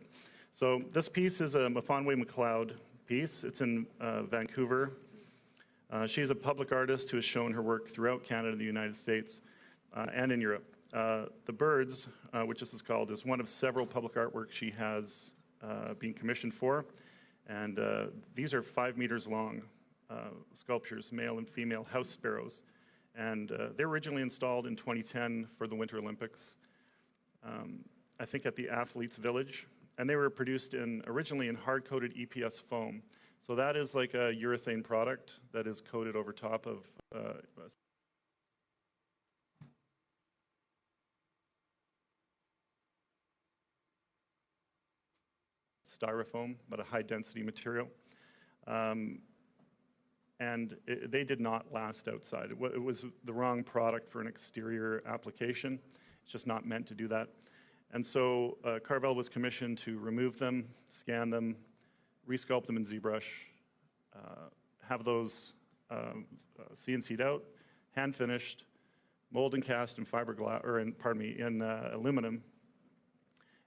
So this piece is a Mafonwe McLeod piece. It's in Vancouver. She's a public artist who has shown her work throughout Canada, the United States, and in Europe. The Birds, which this is called, is one of several public artworks she has been commissioned for. And these are 5 meters long sculptures, male and female house sparrows. And they were originally installed in 2010 for the Winter Olympics, I think at the Athletes Village. And they were produced originally in hard-coated EPS foam. So that is like a urethane product that is coated over top of styrofoam, but a high-density material. They did not last outside. It was the wrong product for an exterior application. It's just not meant to do that. And so Carvel was commissioned to remove them, scan them, resculpt them in Zbrush, have those CNC'd out, hand finished, mold and cast in fiberglass, or in aluminum.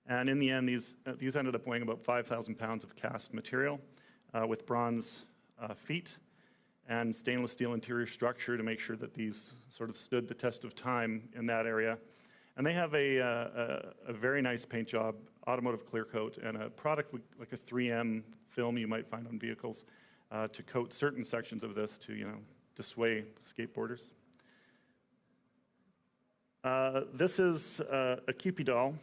And in the end, these ended up weighing about 5,000 pounds of cast material with bronze feet and stainless steel interior structure to make sure that these sort of stood the test of time in that area. And they have a very nice paint job, automotive clear coat, and a product like a 3M film you might find on vehicles to coat certain sections of this to, dissuade skateboarders. This is a Cupid doll.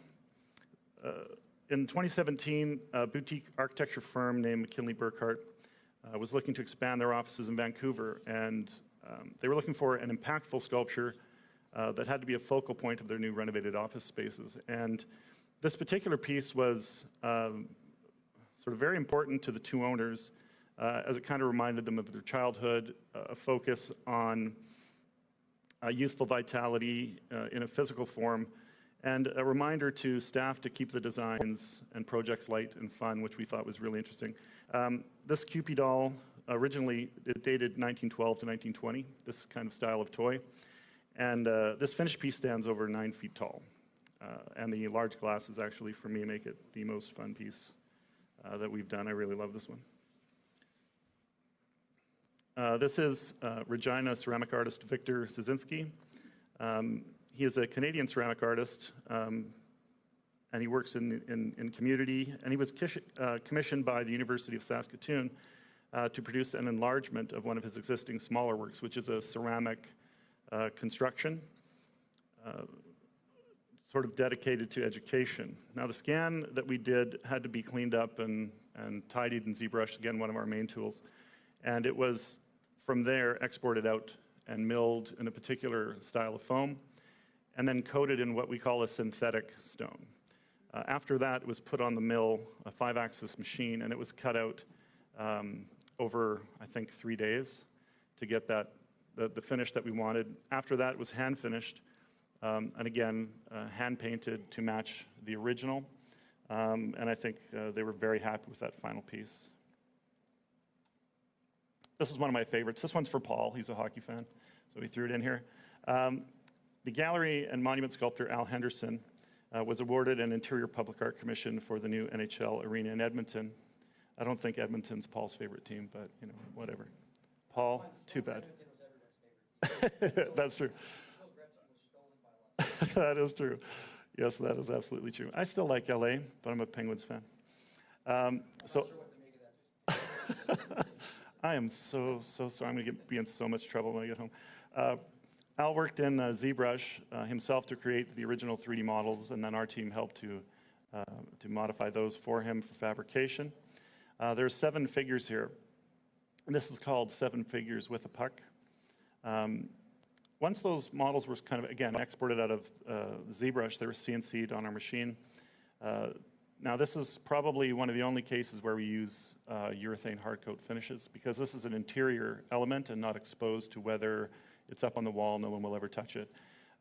In 2017, a boutique architecture firm named McKinley Burkhart was looking to expand their offices in Vancouver, and they were looking for an impactful sculpture that had to be a focal point of their new renovated office spaces. And this particular piece was sort of very important to the two owners as it kind of reminded them of their childhood, a focus on youthful vitality in a physical form, and a reminder to staff to keep the designs and projects light and fun, which we thought was really interesting. This Cupid doll, originally it dated 1912 to 1920, this kind of style of toy. And this finished piece stands over 9 feet tall. And the large glasses actually, for me, make it the most fun piece that we've done. I really love this one. This is Regina ceramic artist Victor Szynski. He is a Canadian ceramic artist, and he works in community. And he was commissioned by the University of Saskatoon to produce an enlargement of one of his existing smaller works, which is a ceramic construction, sort of dedicated to education. Now, the scan that we did had to be cleaned up and tidied in Zbrush, again, one of our main tools. And it was, from there, exported out and milled in a particular style of foam, and then coated in what we call a synthetic stone. After that, it was put on the mill, a 5-axis machine, and it was cut out over, I think, 3 days to get that the finish that we wanted. After that, it was hand finished, and again, hand painted to match the original. And I think they were very happy with that final piece. This is one of my favorites. This one's for Paul. He's a hockey fan, so he threw it in here. The gallery and monument sculptor Al Henderson was awarded an interior public art commission for the new NHL arena in Edmonton. I don't think Edmonton's Paul's favorite team, but whatever. Paul, too bad. That's true. That is true. Yes, that is absolutely true. I still like LA, but I'm a Penguins fan. I am so sorry. I'm going to be in so much trouble when I get home. Al worked in Zbrush himself to create the original 3D models, and then our team helped to modify those for him for fabrication. There's 7 figures here. And this is called 7 Figures with a Puck. Once those models were kind of, again, exported out of ZBrush, they were CNC'd on our machine. Now, this is probably one of the only cases where we use urethane hard coat finishes, because this is an interior element and not exposed to weather. It's up on the wall, no one will ever touch it.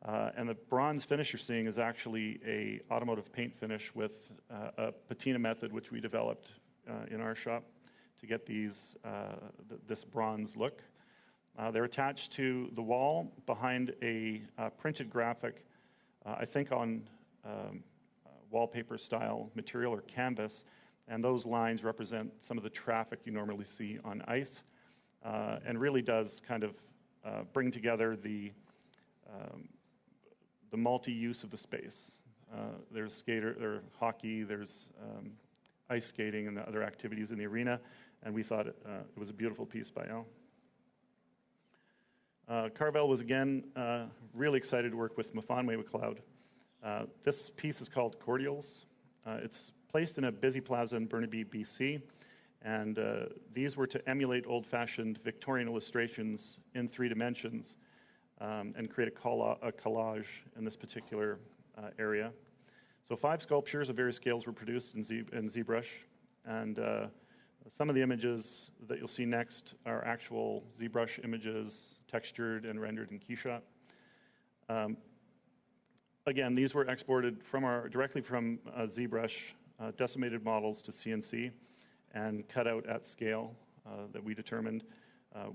And the bronze finish you're seeing is actually a automotive paint finish with a patina method, which we developed in our shop to get these this bronze look. They're attached to the wall behind a printed graphic, I think on wallpaper style material or canvas, and those lines represent some of the traffic you normally see on ice, and really does kind of bring together the multi-use of the space. There's there's hockey, there's ice skating and the other activities in the arena, and we thought it was a beautiful piece by Al. Carvel was again really excited to work with Mafandwe McLeod. This piece is called Cordials. It's placed in a busy plaza in Burnaby, BC, and these were to emulate old-fashioned Victorian illustrations in 3 dimensions and create a collage in this particular area. So 5 sculptures of various scales were produced in ZBrush, and some of the images that you'll see next are actual ZBrush images, textured and rendered in KeyShot. Again, these were exported directly from ZBrush, decimated models to CNC, and cut out at scale that we determined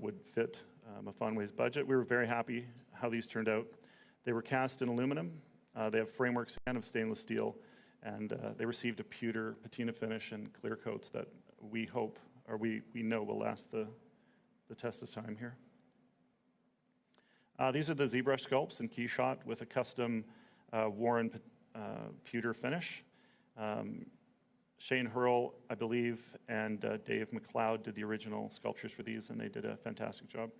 would fit Mafandwe's budget. We were very happy how these turned out. They were cast in aluminum. They have frameworks again of stainless steel, and they received a pewter patina finish and clear coats that we hope, or we know will last the test of time here. These are the ZBrush sculpts in KeyShot with a custom Warren pewter finish. Shane Hurl, I believe, and Dave McLeod did the original sculptures for these, and they did a fantastic job.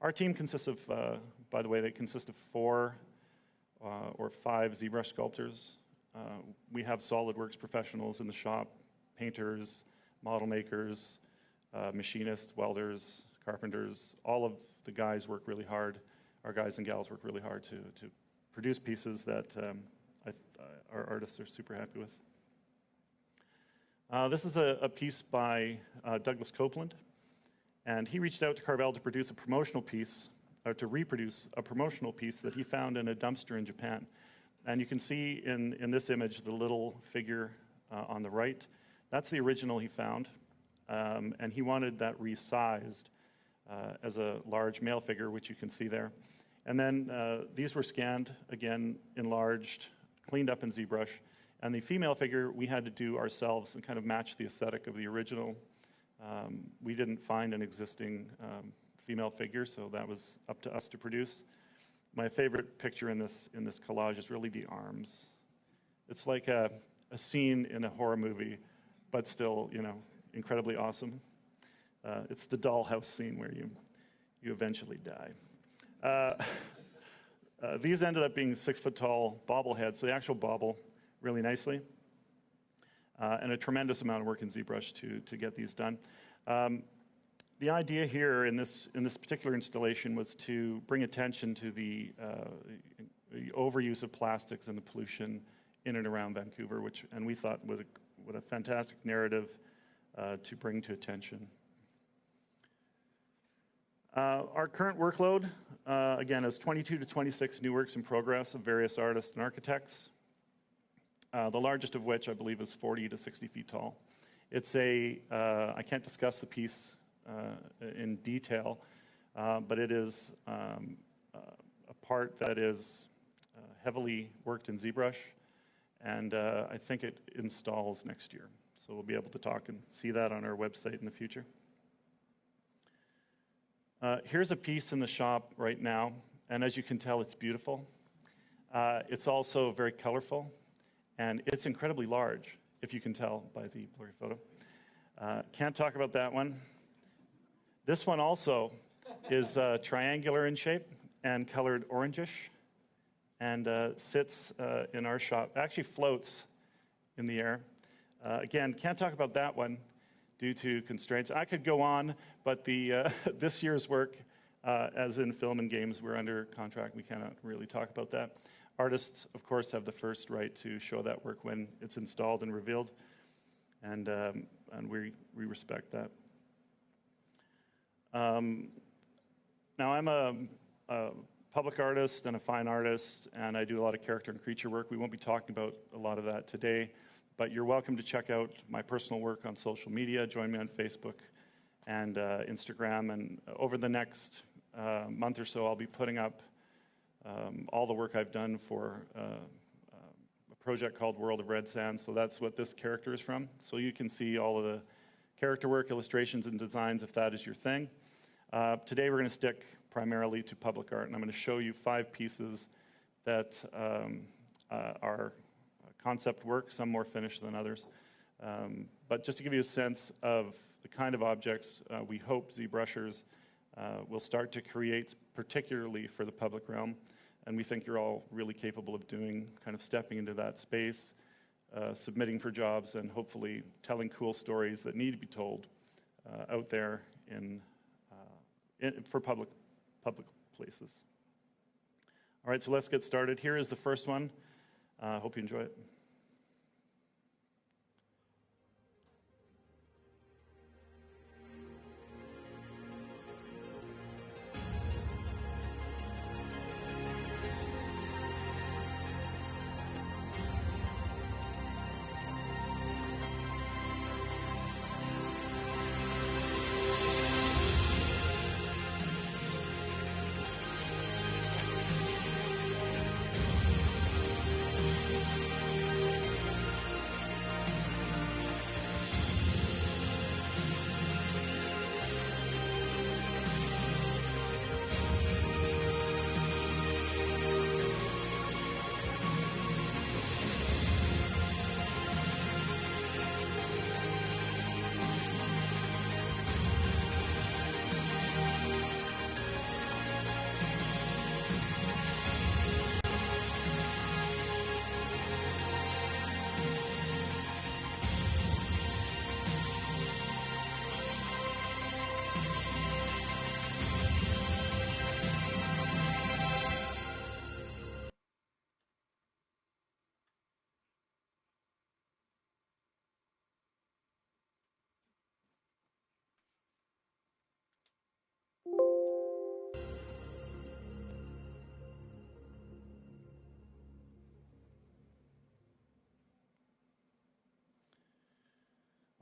Our team consists of, by the way, they consist of 4 or 5 ZBrush sculptors. We have SolidWorks professionals in the shop, painters, model makers, machinists, welders, carpenters. All of the guys work really hard. Our guys and gals work really hard to produce pieces that our artists are super happy with. This is a piece by Douglas Copeland, and he reached out to Carvel to produce a promotional piece, or to reproduce a promotional piece that he found in a dumpster in Japan. And you can see in this image the little figure on the right. That's the original he found, and he wanted that resized as a large male figure, which you can see there. And then these were scanned, again, enlarged, cleaned up in ZBrush. And the female figure we had to do ourselves and kind of match the aesthetic of the original. We didn't find an existing female figure, so that was up to us to produce. My favorite picture in this collage is really the arms. It's like a scene in a horror movie, but still, incredibly awesome. It's the dollhouse scene where you eventually die. These ended up being 6-foot-tall bobbleheads, so they actually bobble really nicely, and a tremendous amount of work in ZBrush to get these done. The idea here in this particular installation was to bring attention to the overuse of plastics and the pollution in and around Vancouver, and we thought what a fantastic narrative to bring to attention. Our current workload, again, is 22 to 26 new works in progress of various artists and architects, the largest of which I believe is 40 to 60 feet tall. It's I can't discuss the piece in detail, but it is a part that is heavily worked in ZBrush, and I think it installs next year. So we'll be able to talk and see that on our website in the future. Here's a piece in the shop right now, and as you can tell, it's beautiful. It's also very colorful, and it's incredibly large, if you can tell by the blurry photo. Can't talk about that one. This one also is triangular in shape and colored orangish, and sits in our shop. Actually floats in the air. Again, can't talk about that one due to constraints. I could go on, but the this year's work, as in film and games, we're under contract. We cannot really talk about that. Artists, of course, have the first right to show that work when it's installed and revealed, and we respect that. Now, I'm a public artist and a fine artist, and I do a lot of character and creature work. We won't be talking about a lot of that today, but you're welcome to check out my personal work on social media. Join me on Facebook and Instagram, and over the next month or so, I'll be putting up all the work I've done for a project called World of Red Sand. So that's what this character is from. So you can see all of the character work, illustrations, and designs if that is your thing. Today we're going to stick primarily to public art, and I'm going to show you 5 pieces that are concept work, some more finished than others. But just to give you a sense of the kind of objects we hope ZBrushers will start to create, particularly for the public realm, and we think you're all really capable of doing, kind of stepping into that space, submitting for jobs, and hopefully telling cool stories that need to be told out there for public places. All right, so let's get started. Here is the first one. Hope you enjoy it.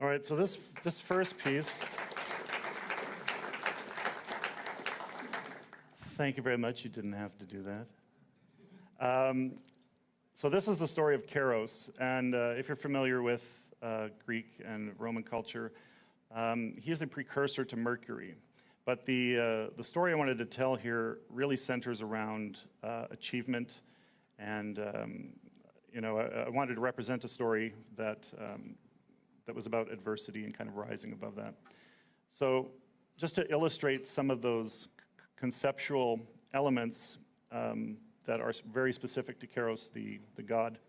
All right, so this first piece, thank you very much. You didn't have to do that. So this is the story of Kairos, and if you're familiar with Greek and Roman culture, he is a precursor to Mercury. But the story I wanted to tell here really centers around achievement, and I wanted to represent a story that was about adversity and kind of rising above that. So just to illustrate some of those conceptual elements that are very specific to Kairos, the god.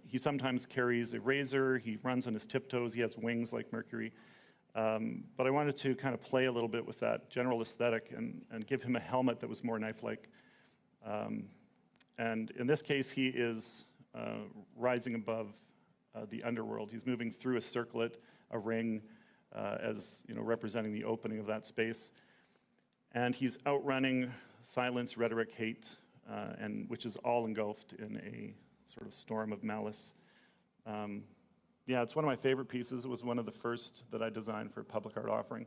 He sometimes carries a razor, he runs on his tiptoes, he has wings like Mercury. But I wanted to kind of play a little bit with that general aesthetic and give him a helmet that was more knife-like. And in this case, he is rising above the underworld. He's moving through a circlet, a ring, as representing the opening of that space. And he's outrunning silence, rhetoric, hate, and which is all engulfed in a sort of storm of malice. Yeah, it's one of my favorite pieces. It was one of the first that I designed for a public art offering.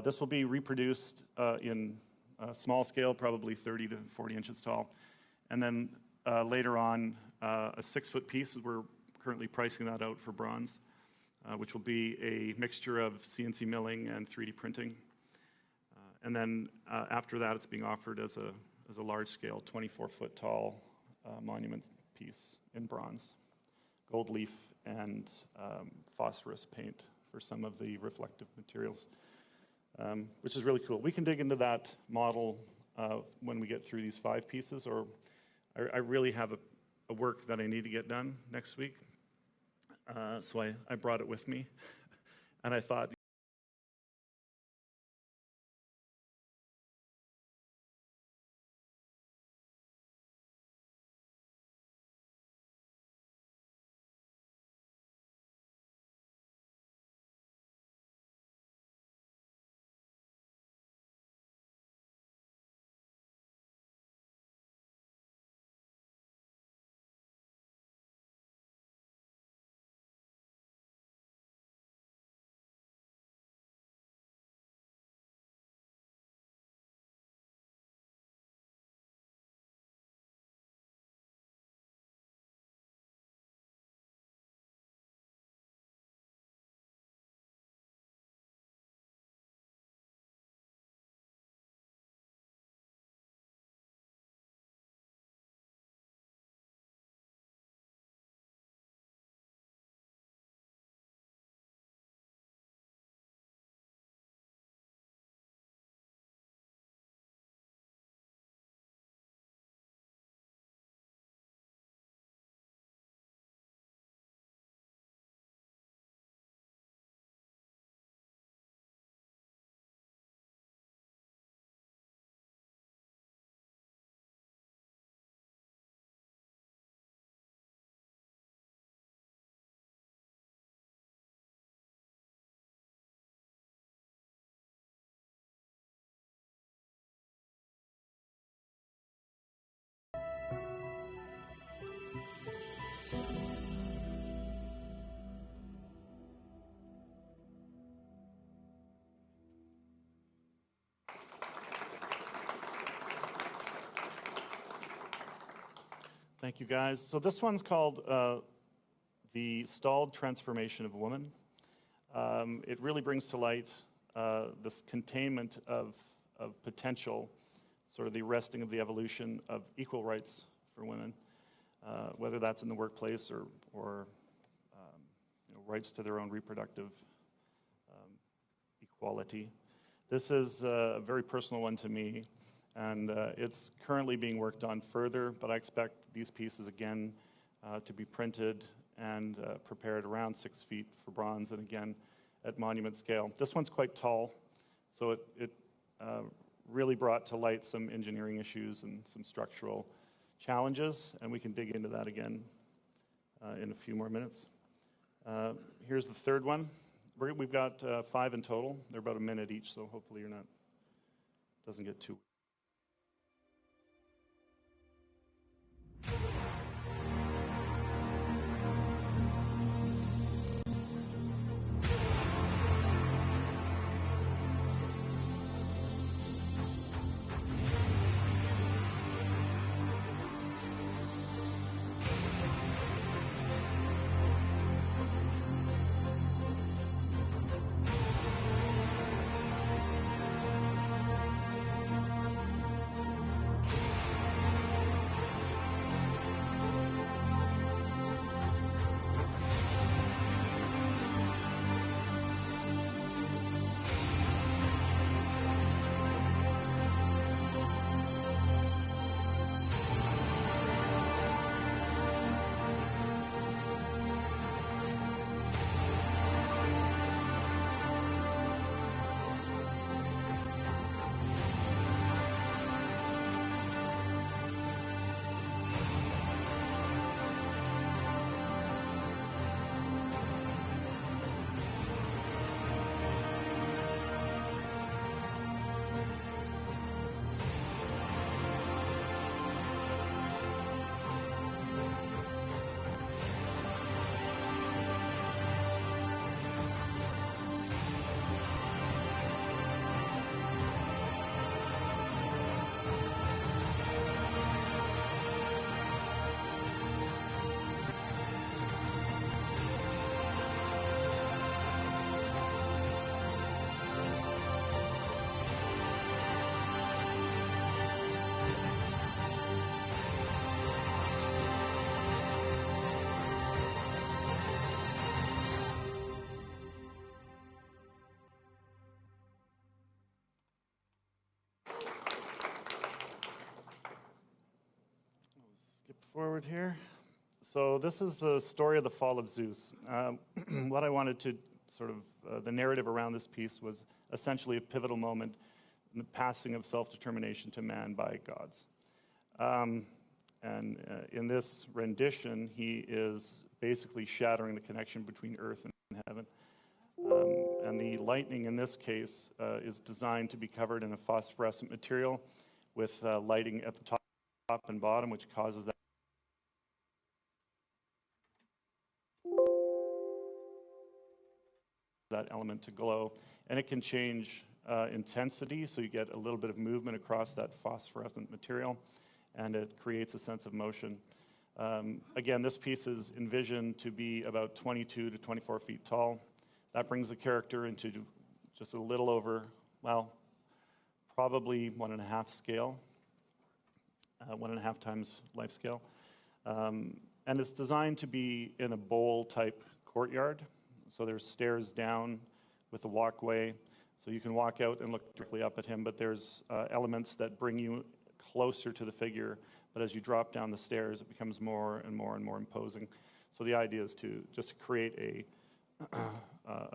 This will be reproduced in small scale, probably 30 to 40 inches tall. And then later on, a 6-foot piece. We're currently pricing that out for bronze, which will be a mixture of CNC milling and 3D printing. And then after that, it's being offered as a large-scale, 24-foot tall monument piece in bronze, gold leaf, and phosphorus paint for some of the reflective materials, which is really cool. We can dig into that model when we get through these 5 pieces, or I really have a work that I need to get done next week, so I brought it with me. And I thought, thank you guys. So this one's called The Stalled Transformation of a Woman. It really brings to light this containment of potential, sort of the arresting of the evolution of equal rights for women, whether that's in the workplace or rights to their own reproductive equality. This is a very personal one to me, and it's currently being worked on further, but I expect these pieces again to be printed and prepared around 6 feet for bronze, and again at monument scale. This one's quite tall, so it really brought to light some engineering issues and some structural challenges, and we can dig into that again in a few more minutes. Here's the third one. We've got 5 in total. They're about a minute each, so hopefully doesn't get too. Forward here. So this is the story of the fall of Zeus. What I wanted to the narrative around this piece was essentially a pivotal moment in the passing of self-determination to man by gods. In this rendition, he is basically shattering the connection between earth and heaven. And the lightning in this case is designed to be covered in a phosphorescent material with lighting at the top and bottom, which causes that element to glow. And it can change intensity, so you get a little bit of movement across that phosphorescent material, and it creates a sense of motion. Again, this piece is envisioned to be about 22 to 24 feet tall. That brings the character into just a little over, well, probably 1.5 scale, 1.5 times life scale. And it's designed to be in a bowl-type courtyard. So there's stairs down with a walkway, so you can walk out and look directly up at him, but there's elements that bring you closer to the figure, but as you drop down the stairs, it becomes more and more and more imposing. So the idea is to just create a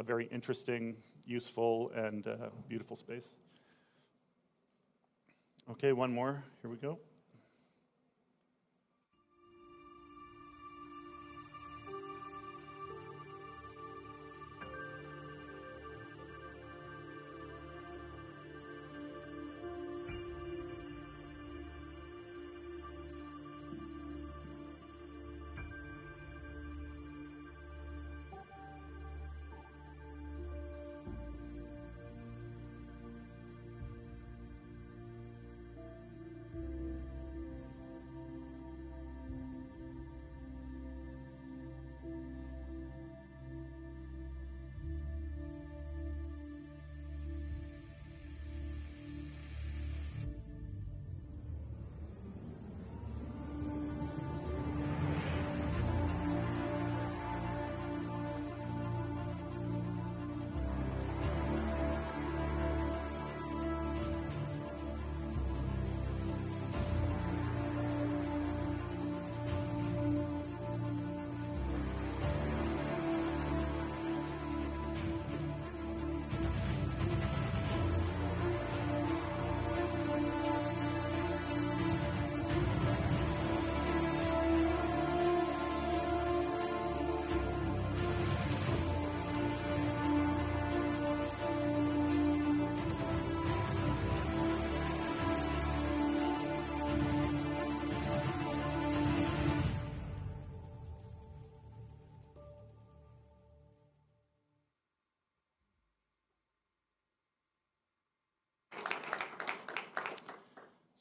very interesting, useful, and beautiful space. Okay, one more. Here we go.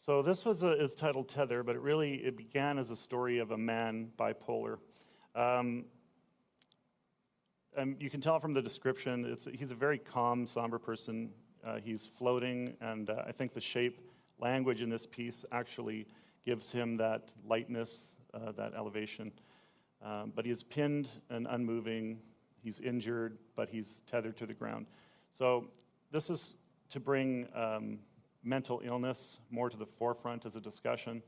So this is titled Tether, but it began as a story of a man bipolar. And you can tell from the description, he's a very calm, somber person. He's floating, and I think the shape language in this piece actually gives him that lightness, that elevation. But he's pinned and unmoving. He's injured, but he's tethered to the ground. So this is to bring mental illness more to the forefront as a discussion.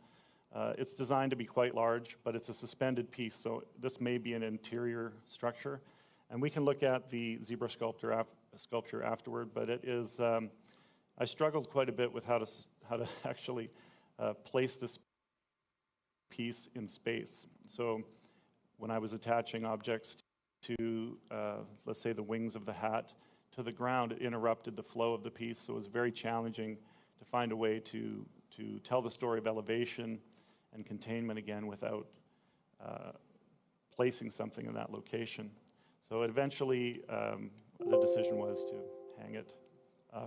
It's designed to be quite large, but it's a suspended piece, so this may be an interior structure. And we can look at the Zbrush sculpture afterward, but it is, I struggled quite a bit with how to actually place this piece in space. So when I was attaching objects to, let's say, the wings of the hat to the ground, it interrupted the flow of the piece, so it was very challenging to find a way to tell the story of elevation and containment again without placing something in that location. So eventually, the decision was to hang it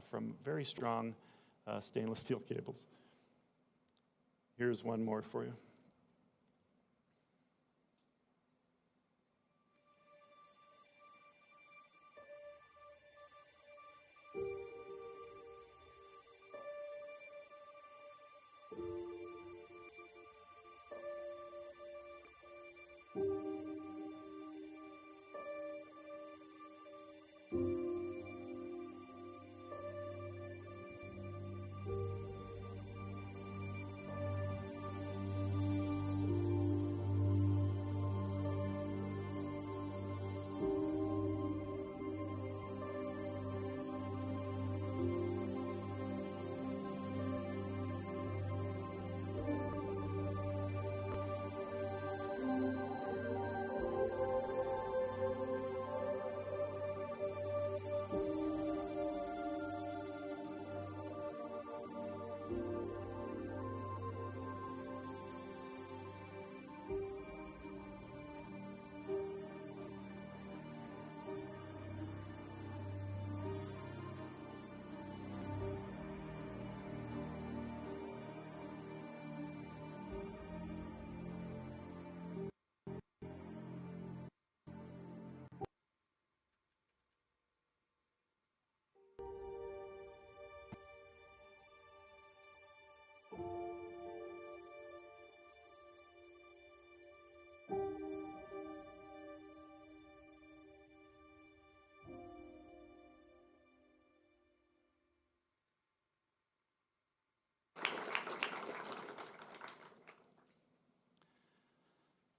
from very strong stainless steel cables. Here's one more for you.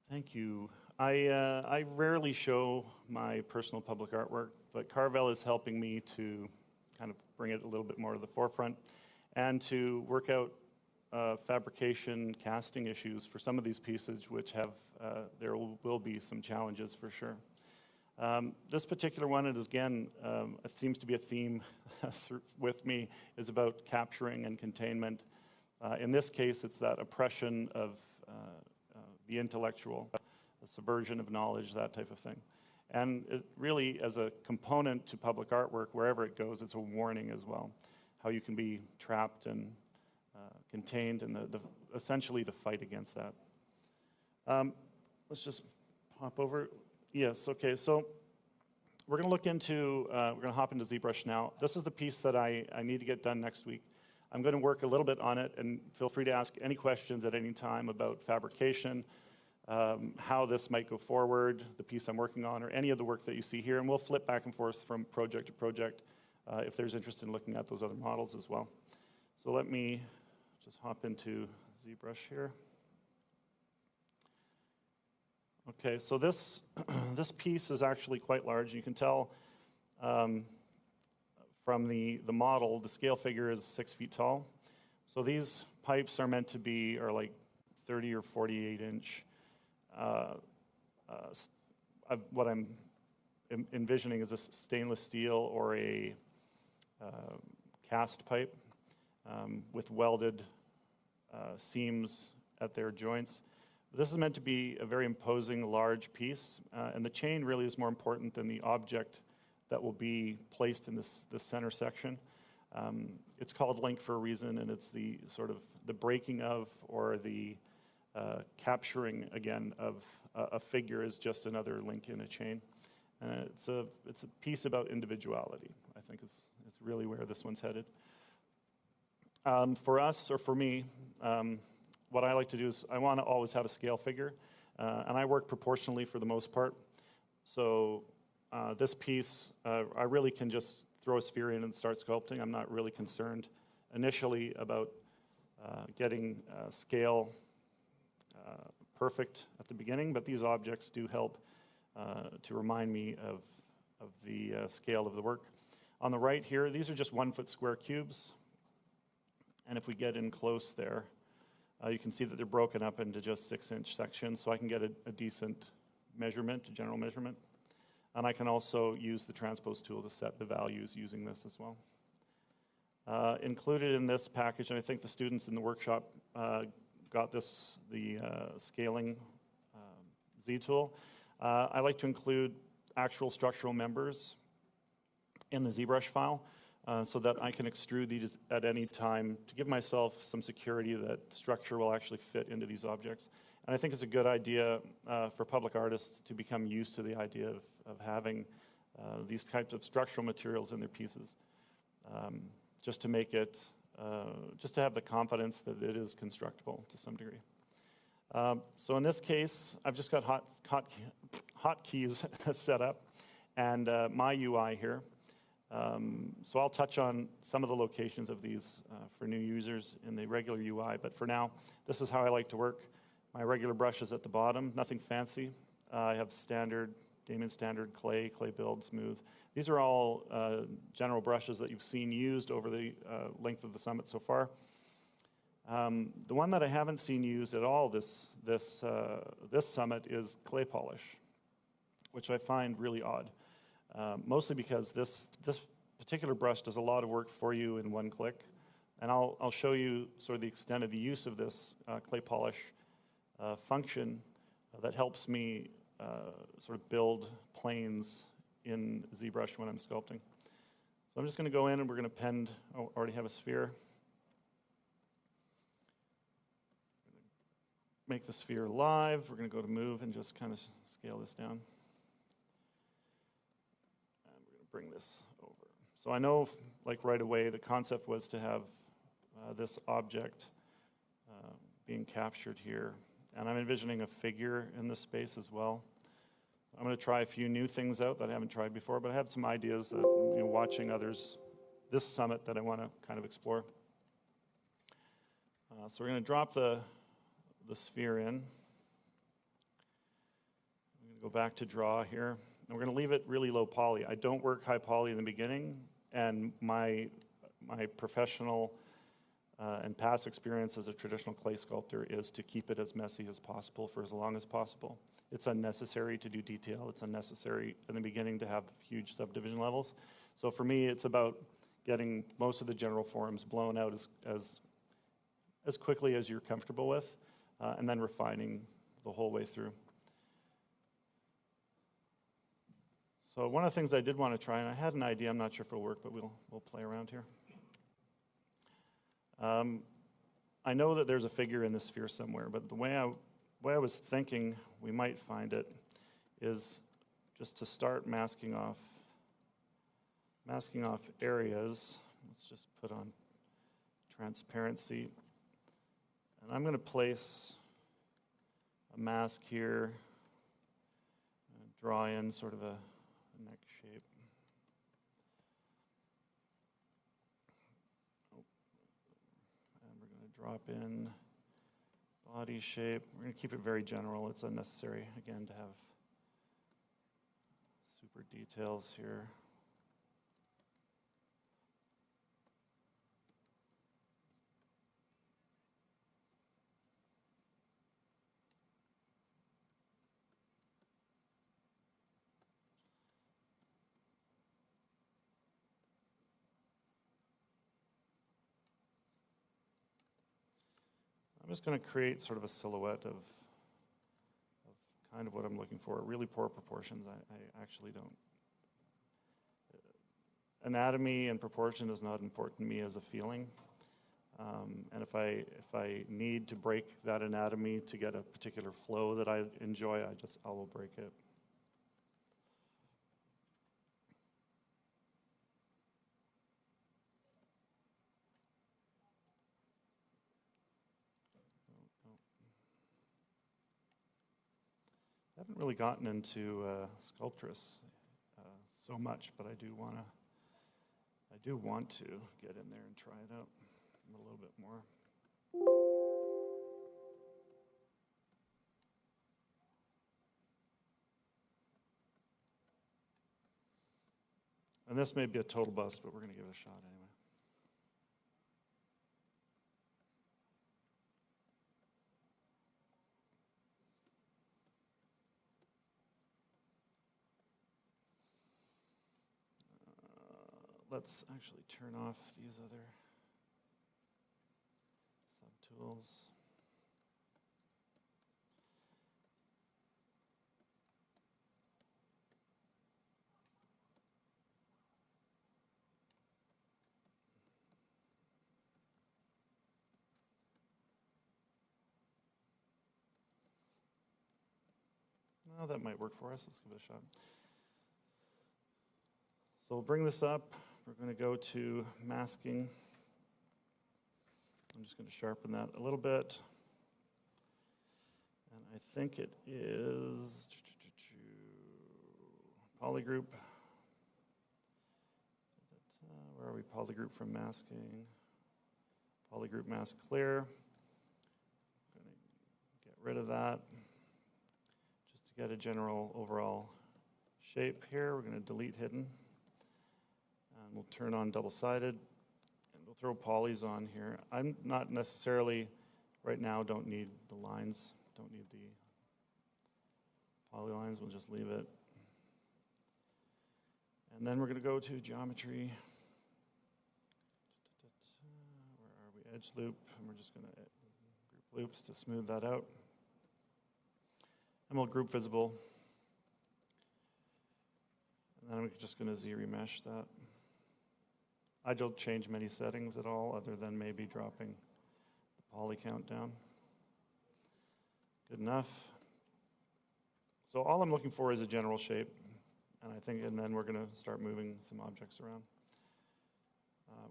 Thank you. I rarely show my personal public artwork, but Carvel is helping me to kind of bring it a little bit more to the forefront and to work out fabrication casting issues for some of these pieces, which have there will be some challenges for sure. This particular one, it is again, it seems to be a theme with me, is about capturing and containment. In this case, it's that oppression of the intellectual, the subversion of knowledge, that type of thing. And it really, as a component to public artwork, wherever it goes, it's a warning as well, how you can be trapped and contained, and essentially the fight against that. Let's just pop over. Yes, okay, so we're going to look into, we're going to hop into Zbrush now. This is the piece that I need to get done next week. I'm going to work a little bit on it, and feel free to ask any questions at any time about fabrication, how this might go forward, the piece I'm working on, or any of the work that you see here, and we'll flip back and forth from project to project if there's interest in looking at those other models as well. So let me just hop into Zbrush here. Okay, so this, this piece is actually quite large. You can tell from the model, the scale figure is 6 feet tall. So these pipes are meant to be, are like 30 or 48 inch. What I'm envisioning is a stainless steel or a cast pipe with welded seams at their joints. This is meant to be a very imposing, large piece, and the chain really is more important than the object that will be placed in this center section. It's called link for a reason, and it's the sort of the breaking of, or the capturing again of a figure is just another link in a chain. And it's a piece about individuality. I think it's really where this one's headed. For us, or for me, what I like to do is I want to always have a scale figure, and I work proportionally for the most part. So this piece, I really can just throw a sphere in and start sculpting. I'm not really concerned initially about getting scale perfect at the beginning, but these objects do help to remind me of the scale of the work. On the right here, these are just 1 foot square cubes, and if we get in close there, you can see that they're broken up into just 6-inch sections, so I can get a decent measurement, a general measurement. And I can also use the transpose tool to set the values using this as well. Included in this package, and I think the students in the workshop got this, the scaling Z tool. I like to include actual structural members in the ZBrush file so that I can extrude these at any time to give myself some security that structure will actually fit into these objects. And I think it's a good idea for public artists to become used to the idea of having these types of structural materials in their pieces, just to make it, just to have the confidence that it is constructible to some degree. So in this case, I've just got hotkeys set up and my UI here. So I'll touch on some of the locations of these for new users in the regular UI, but for now, this is how I like to work. My regular brush is at the bottom, nothing fancy. I have standard, Damien standard clay build, smooth. These are all general brushes that you've seen used over the length of the summit so far. The one that I haven't seen used at all this summit is clay polish, which I find really odd. Mostly because this particular brush does a lot of work for you in one click. And I'll show you sort of the extent of the use of this clay polish function that helps me sort of build planes in ZBrush when I'm sculpting. So I'm just going to go in and we're going to append, oh, already have a sphere. Make the sphere live. We're going to go to move and just kind of scale this down. And we're going to bring this over. So I know, like right away, the concept was to have this object being captured here. And I'm envisioning a figure in this space as well. I'm going to try a few new things out that I haven't tried before, but I have some ideas that, watching others, this summit, that I want to kind of explore. So we're going to drop the sphere in. I'm going to go back to draw here. And we're going to leave it really low poly. I don't work high poly in the beginning, and my professional and past experience as a traditional clay sculptor is to keep it as messy as possible for as long as possible. It's unnecessary to do detail. It's unnecessary in the beginning to have huge subdivision levels. So for me, it's about getting most of the general forms blown out as quickly as you're comfortable with, and then refining the whole way through. So one of the things I did want to try, and I had an idea, I'm not sure if it'll work, but we'll play around here. I know that there's a figure in this sphere somewhere, but the way I was thinking we might find it is just to start masking off areas. Let's just put on transparency. And I'm going to place a mask here, draw in sort of a neck shape. And we're going to drop in body shape. We're going to keep it very general. It's unnecessary, again, to have super details here. I'm just going to create sort of a silhouette of kind of what I'm looking for. Really poor proportions. I actually don't. Anatomy and proportion is not important to me as a feeling. And if I need to break that anatomy to get a particular flow that I enjoy, I will break it. I haven't really gotten into Sculptress so much, but I do want to get in there and try it out a little bit more. And this may be a total bust, but we're going to give it a shot anyway. Let's actually turn off these other subtools. No, that might work for us. Let's give it a shot. So we'll bring this up. We're going to go to masking. I'm just going to sharpen that a little bit. And I think it is polygroup. Where are we? Polygroup from masking. Polygroup mask clear. I'm going to get rid of that. Just to get a general overall shape here, we're going to delete hidden. And we'll turn on double-sided, and we'll throw polys on here. I'm not necessarily, right now, don't need the lines, don't need the polylines. We'll just leave it. And then we're going to go to geometry. Where are we? Edge loop, and we're just going to group loops to smooth that out. And we'll group visible. And then I'm just going to Z-remesh that. I don't change many settings at all, other than maybe dropping the poly count down. Good enough. So all I'm looking for is a general shape, and then we're going to start moving some objects around.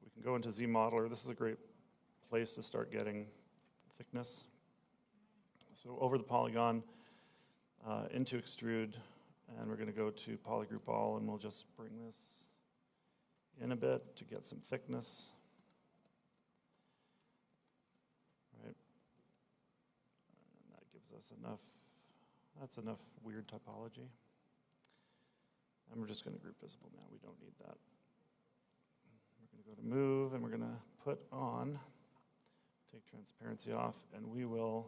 We can go into ZModeler. This is a great place to start getting thickness. So over the polygon, into extrude, and we're going to go to polygroup all, and we'll just bring this in a bit to get some thickness. Right. And that gives us enough, that's enough weird topology. And we're just going to group visible now. We don't need that. We're going to go to move, and we're going to put on, take transparency off, and we will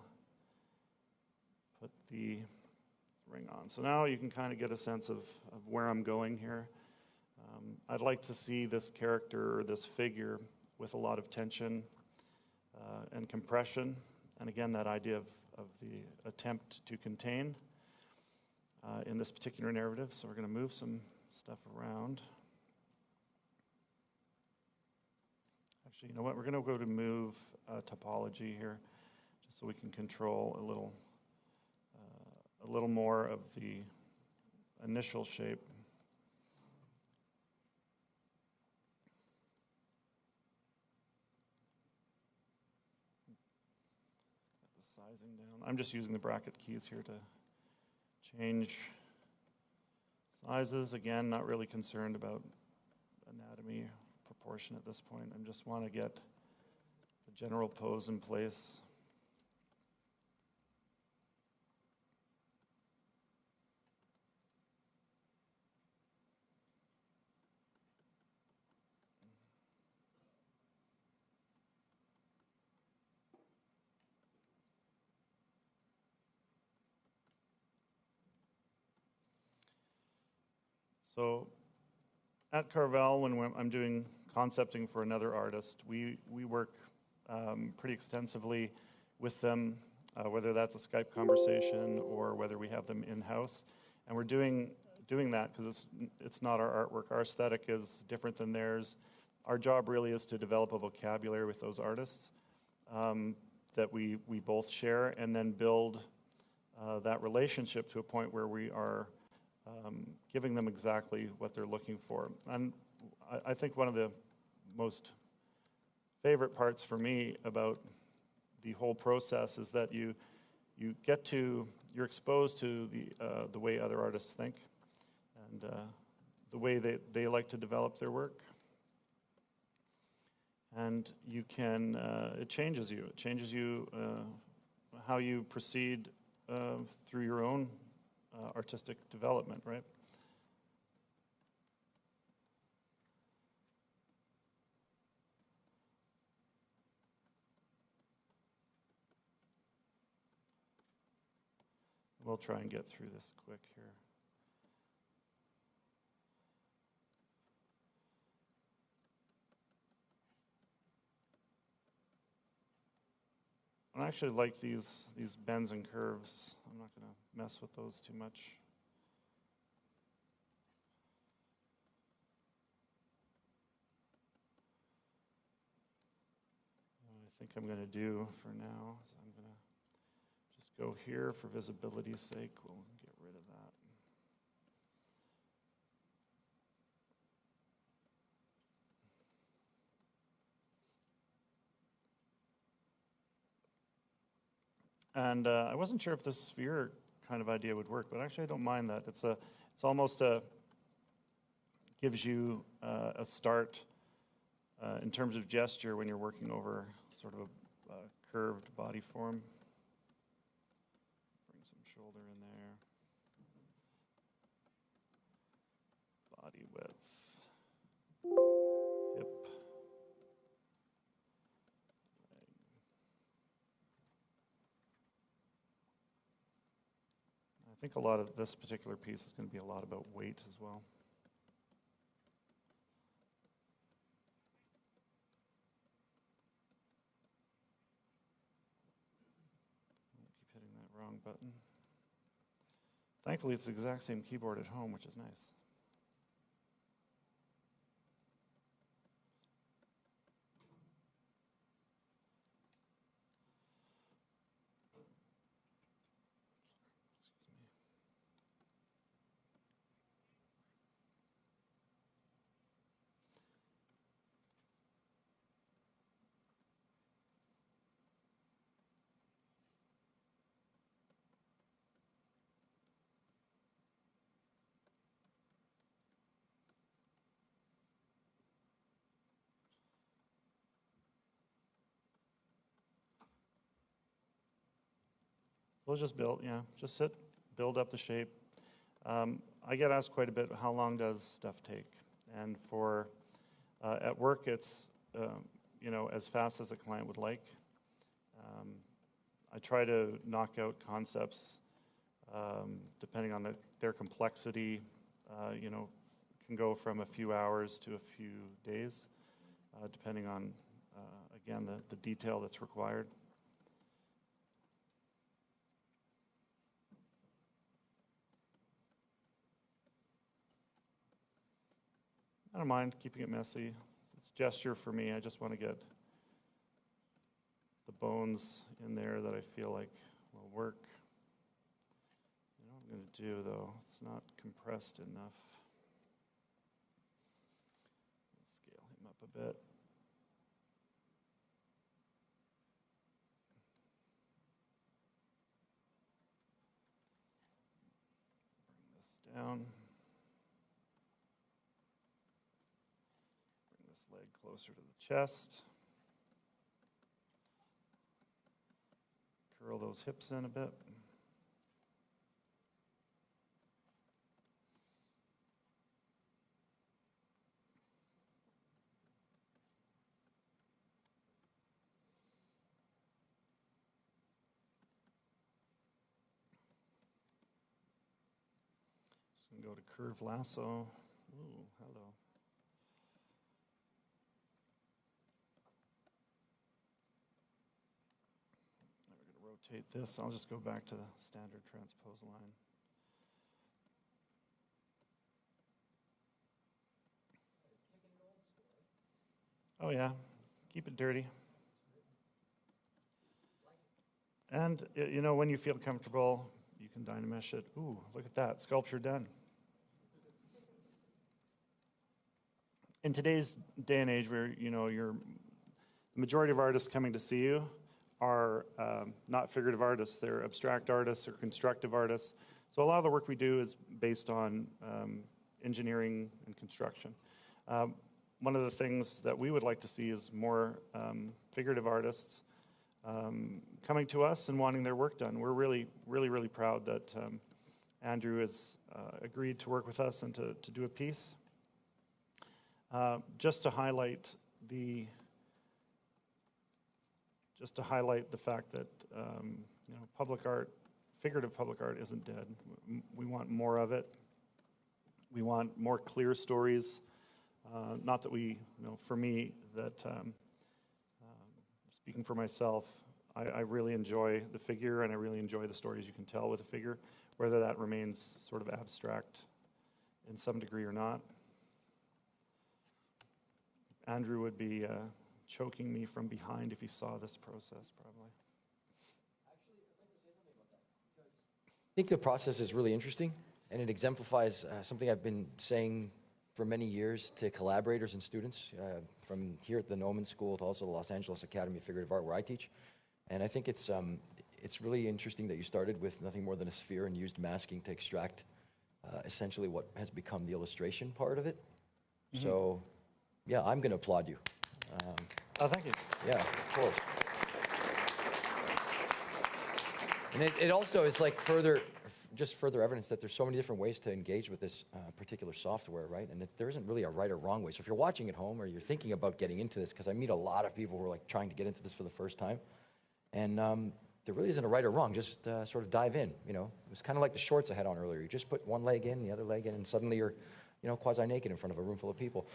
put the ring on. So now you can kind of get a sense of where I'm going here. I'd like to see this character or this figure with a lot of tension and compression. And again, that idea of the attempt to contain in this particular narrative. So we're going to move some stuff around. Actually, you know what? We're going to go to move topology here, just so we can control a little more of the initial shape. Get the sizing down. I'm just using the bracket keys here to change sizes. Again, not really concerned about anatomy proportion at this point. I just want to get the general pose in place. So at Carvel, when I'm doing concepting for another artist, we work pretty extensively with them, whether that's a Skype conversation or whether we have them in-house. And we're doing that because it's not our artwork. Our aesthetic is different than theirs. Our job really is to develop a vocabulary with those artists that we both share, and then build that relationship to a point where we are giving them exactly what they're looking for. And I think one of the most favorite parts for me about the whole process is that you're exposed to the way other artists think and the way they like to develop their work. And you can, it changes you. It changes you how you proceed through your own artistic development, right? We'll try and get through this quick here. I actually like these bends and curves. I'm not going to mess with those too much. What I think I'm going to do for now is I'm going to just go here for visibility's sake. We'll get rid of that. And I wasn't sure if this sphere kind of idea would work, but actually I don't mind that. It's almost gives you a start in terms of gesture when you're working over sort of a curved body form. Bring some shoulder in there. Body width. Hip. I think a lot of this particular piece is going to be a lot about weight as well. Keep hitting that wrong button. Thankfully, it's the exact same keyboard at home, which is nice. We'll just build, yeah. Just sit, build up the shape. I get asked quite a bit, how long does stuff take? And for at work, it's as fast as the client would like. I try to knock out concepts depending on their complexity. Can go from a few hours to a few days, depending on again the detail that's required. I don't mind keeping it messy. It's gesture for me. I just want to get the bones in there that I feel like will work. You know what I'm going to do, though? It's not compressed enough. Let's scale him up a bit. Bring this down. Leg closer to the chest. Curl those hips in a bit. Just gonna go to curve lasso. Ooh, hello. Rotate this. I'll just go back to the standard transpose line. Oh yeah, keep it dirty. And when you feel comfortable, you can dynamesh it. Ooh, look at that, sculpture done. In today's day and age, where the majority of artists coming to see you are not figurative artists, they're abstract artists or constructive artists. So a lot of the work we do is based on engineering and construction. One of the things that we would like to see is more figurative artists coming to us and wanting their work done. We're really, really, really proud that Andrew has agreed to work with us and to do a piece. Just to highlight the fact that public art, figurative public art isn't dead. We want more of it. We want more clear stories. Not that for me, that speaking for myself, I really enjoy the figure and I really enjoy the stories you can tell with a figure, whether that remains sort of abstract in some degree or not. Andrew would be choking me from behind if he saw this process, probably. Actually, I'd like to say something about that, because I think the process is really interesting, and it exemplifies something I've been saying for many years to collaborators and students from here at the Noman School to also the Los Angeles Academy of Figurative Art, where I teach. And I think it's really interesting that you started with nothing more than a sphere and used masking to extract essentially what has become the illustration part of it. Mm-hmm. So, yeah, I'm going to applaud you. Oh, thank you. Yeah, of course. And it also is like further evidence that there's so many different ways to engage with this particular software, right? And there isn't really a right or wrong way. So if you're watching at home or you're thinking about getting into this, because I meet a lot of people who are like trying to get into this for the first time, and there really isn't a right or wrong. Just sort of dive in. It was kind of like the shorts I had on earlier. You just put one leg in, the other leg in, and suddenly you're, quasi-naked in front of a room full of people.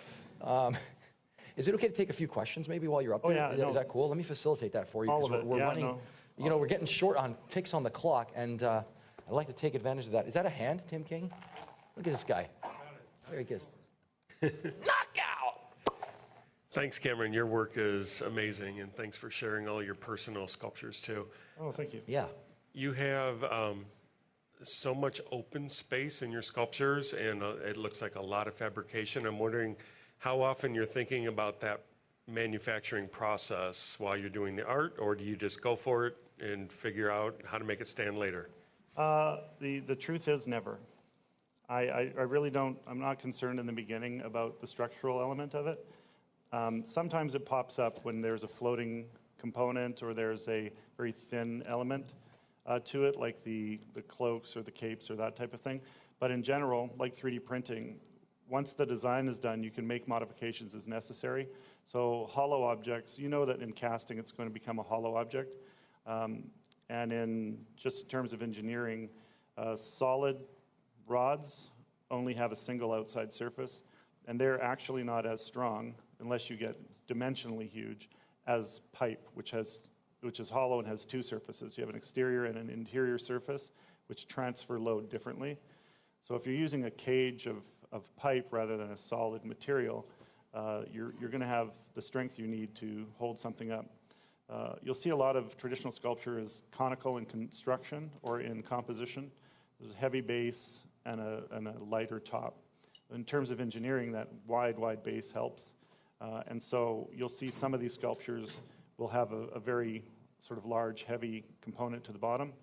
Is it okay to take a few questions maybe while you're up there? Yeah, Is that cool? Let me facilitate that for you. All of it. We're running. No. We're getting short on ticks on the clock, and I'd like to take advantage of that. Is that a hand, Tim King? Look at this guy. There he goes. Knockout! Thanks, Cameron. Your work is amazing, and thanks for sharing all your personal sculptures, too. Oh, thank you. Yeah. You have so much open space in your sculptures, and it looks like a lot of fabrication. I'm wondering how often you're thinking about that manufacturing process while you're doing the art, or do you just go for it and figure out how to make it stand later? The truth is never. I really don't, I'm not concerned in the beginning about the structural element of it. Sometimes it pops up when there's a floating component or there's a very thin element. to it, like the cloaks or the capes or that type of thing. But in general, like 3D printing, once the design is done, you can make modifications as necessary. So hollow objects, you know that in casting it's going to become a hollow object. And in just in terms of engineering, solid rods only have a single outside surface, and they're actually not as strong unless you get dimensionally huge as pipe, which is hollow and has two surfaces. You have an exterior and an interior surface, which transfer load differently. So if you're using a cage of pipe rather than a solid material, you're going to have the strength you need to hold something up. You'll see a lot of traditional sculpture is conical in construction or in composition. There's a heavy base and a lighter top. In terms of engineering, that wide base helps. And so you'll see some of these sculptures will have a very sort of large, heavy component to the bottom,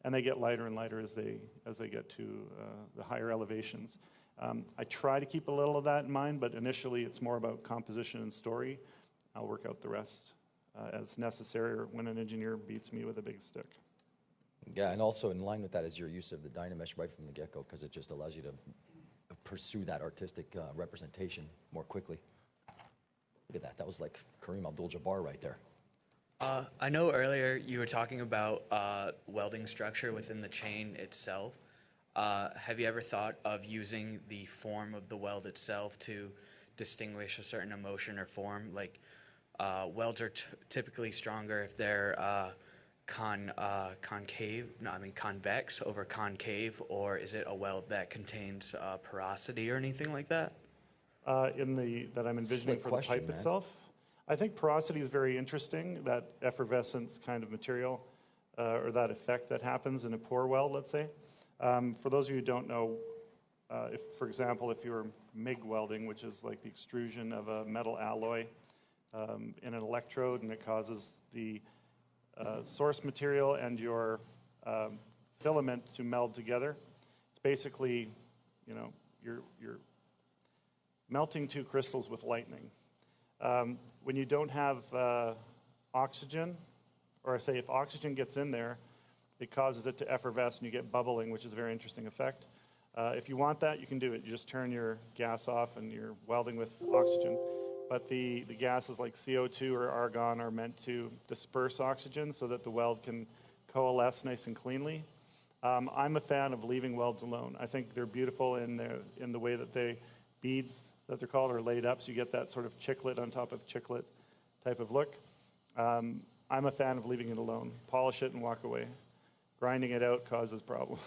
and they get lighter and lighter as they get to the higher elevations. I try to keep a little of that in mind, but initially it's more about composition and story. I'll work out the rest as necessary, or when an engineer beats me with a big stick. Yeah, and also in line with that is your use of the Dynamesh right from the get-go, because it just allows you to pursue that artistic representation more quickly. Look at that. That was like Kareem Abdul-Jabbar right there. I know earlier you were talking about welding structure within the chain itself. Have you ever thought of using the form of the weld itself to distinguish a certain emotion or form? Like welds are typically stronger if they're convex over concave, or is it a weld that contains porosity or anything like that? That I'm envisioning for the pipe itself? I think porosity is very interesting, that effervescence kind of material, or that effect that happens in a pour weld, let's say. For those of you who don't know, if, for example, if you were MIG welding, which is like the extrusion of a metal alloy in an electrode, and it causes the source material and your filament to meld together. It's basically, you know, you're melting two crystals with lightning. When you don't have oxygen, or I say if oxygen gets in there, it causes it to effervesce and you get bubbling, which is a very interesting effect. If you want that, you can do it. You just turn your gas off and you're welding with oxygen. But the gases like CO2 or argon are meant to disperse oxygen so that the weld can coalesce nice and cleanly. I'm a fan of leaving welds alone. I think they're beautiful in the way that beads that they're called are laid up, so you get that sort of chiclet on top of chiclet type of look. I'm a fan of leaving it alone. Polish it and walk away. Grinding it out causes problems.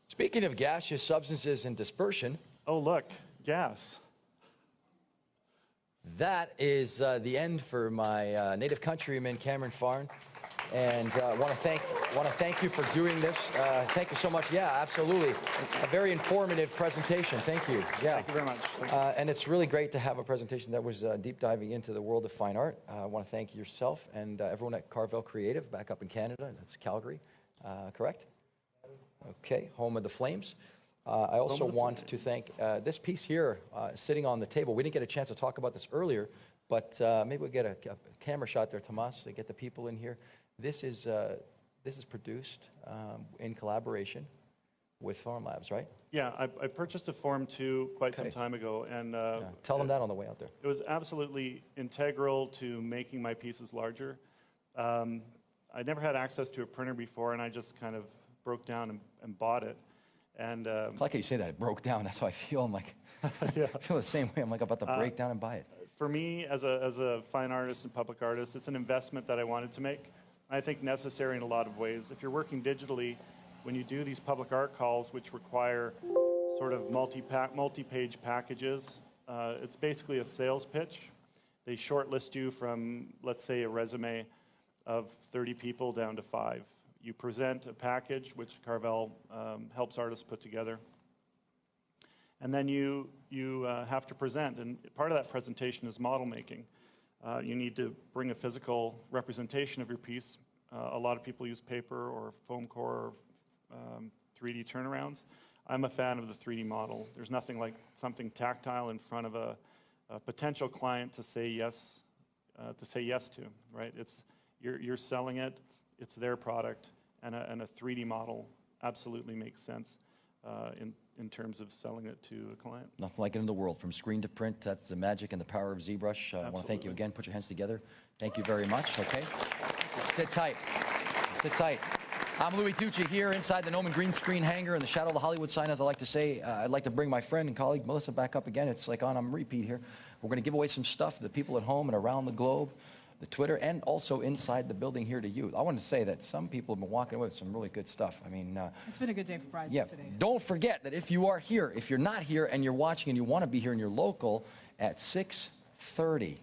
Speaking of gaseous substances and dispersion. Oh, look, gas. That is the end for my native countryman, Cameron Farn. And want to thank you for doing this. Thank you so much. Yeah, absolutely. A very informative presentation. Thank you. Yeah. Thank you very much. And it's really great to have a presentation that was deep diving into the world of fine art. I want to thank yourself and everyone at Carvel Creative back up in Canada. That's Calgary, correct? Okay, home of the Flames. I also want to thank this piece here sitting on the table. We didn't get a chance to talk about this earlier, but maybe we'll get a camera shot there, Tomas, to get the people in here. This is produced in collaboration with Farm Labs, right? Yeah, I purchased a Form 2 quite some time ago, and tell them that on the way out there. It was absolutely integral to making my pieces larger. I never had access to a printer before, and I just kind of broke down and bought it. And I like how you say that. It broke down. That's how I feel. I'm like, yeah. I feel the same way. I'm like about to break down and buy it. For me, as a fine artist and public artist, it's an investment that I wanted to make. I think necessary in a lot of ways. If you're working digitally, when you do these public art calls, which require sort of multi-page packages, it's basically a sales pitch. They shortlist you from, let's say, a resume of 30 people down to 5. You present a package, which Carvel helps artists put together. And then you have to present, and part of that presentation is model making. You need to bring a physical representation of your piece. A lot of people use paper or foam core or 3D turnarounds. I'm a fan of the 3D model. There's nothing like something tactile in front of a potential client to say yes to, right? You're selling it. It's their product. and a 3D model absolutely makes sense in terms of selling it to a client. Nothing like it in the world. From screen to print, that's the magic and the power of ZBrush. I want to thank you again. Put your hands together. Thank you very much. Okay. Sit tight. Sit tight. I'm Louis Tucci here inside the Noman green screen hangar in the shadow of the Hollywood sign, as I like to say. I'd like to bring my friend and colleague Melissa back up again. It's like on repeat here. We're going to give away some stuff to the people at home and around the globe, the Twitter, and also inside the building here to you. I want to say that some people have been walking away with some really good stuff. I mean, it's been a good day for prizes today. Don't forget that if you are here, if you're not here and you're watching and you want to be here and you're local, at 6:30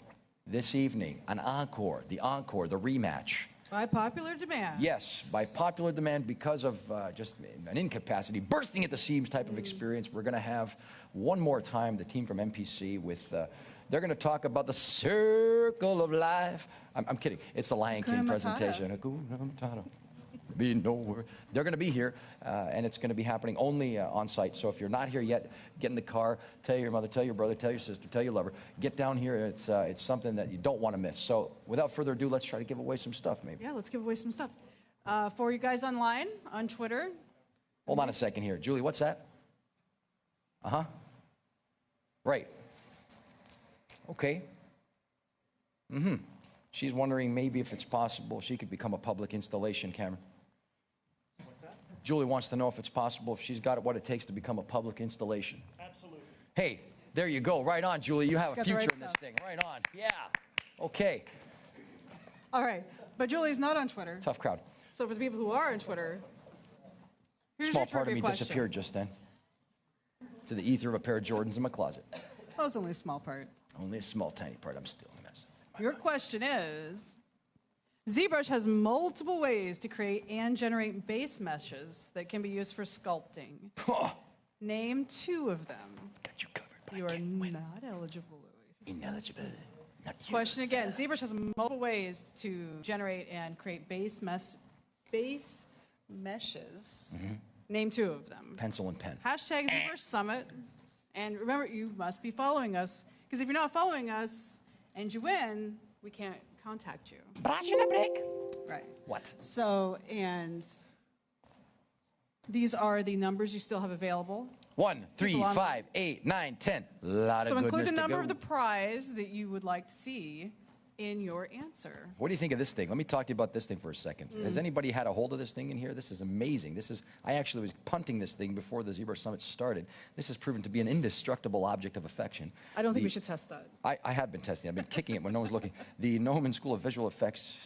this evening, an encore, the rematch. By popular demand. Yes, by popular demand because of just an incapacity, bursting at the seams type of experience. We're going to have one more time the team from MPC with, they're going to talk about the circle of life. I'm kidding. It's the Lion King presentation. Be nowhere. They're going to be here, and it's going to be happening only on site. So if you're not here yet, get in the car, tell your mother, tell your brother, tell your sister, tell your lover. Get down here. It's something that you don't want to miss. So without further ado, let's try to give away some stuff, maybe. Yeah, let's give away some stuff. For you guys online, on Twitter. Hold on a second here. Julie, what's that? Uh-huh. Right. Okay. Mm-hmm. She's wondering maybe if it's possible she could become a public installation camera. Julie wants to know if it's possible if she's got what it takes to become a public installation. Absolutely. Hey, there you go. Right on, Julie. You have a future in this stuff. thing. Right on. Yeah. Okay. All right. But Julie's not on Twitter. Tough crowd. So for the people who are on Twitter, here's Small your part of me question. disappeared just then. To the ether of a pair of Jordans in my closet. That was only a small part. Only a small, tiny part. I'm still a mess. Your question is, ZBrush has multiple ways to create and generate base meshes that can be used for sculpting. Name 2 of them. Got you covered. You are not eligible, Louis. Ineligible. Question again. ZBrush has multiple ways to generate and create base meshes. Name 2 of them. Pencil and pen. Hashtag ZBrush Summit. And remember, you must be following us. Because if you're not following us and you win, we can't contact you. Right. What? So, and these are the numbers you still have available. 1, 3, 5, 8, 9, 10. A lot of So goodness include the to number go. of the prize that you would like to see in your answer. What do you think of this thing? Let me talk to you about this thing for a second. Has anybody had a hold of this thing in here? This is amazing. I actually was punting this thing before the ZBrush Summit started. This has proven to be an indestructible object of affection. I don't think we should test that. I have been testing. I've been kicking it when no one's looking. The Noman School of Visual Effects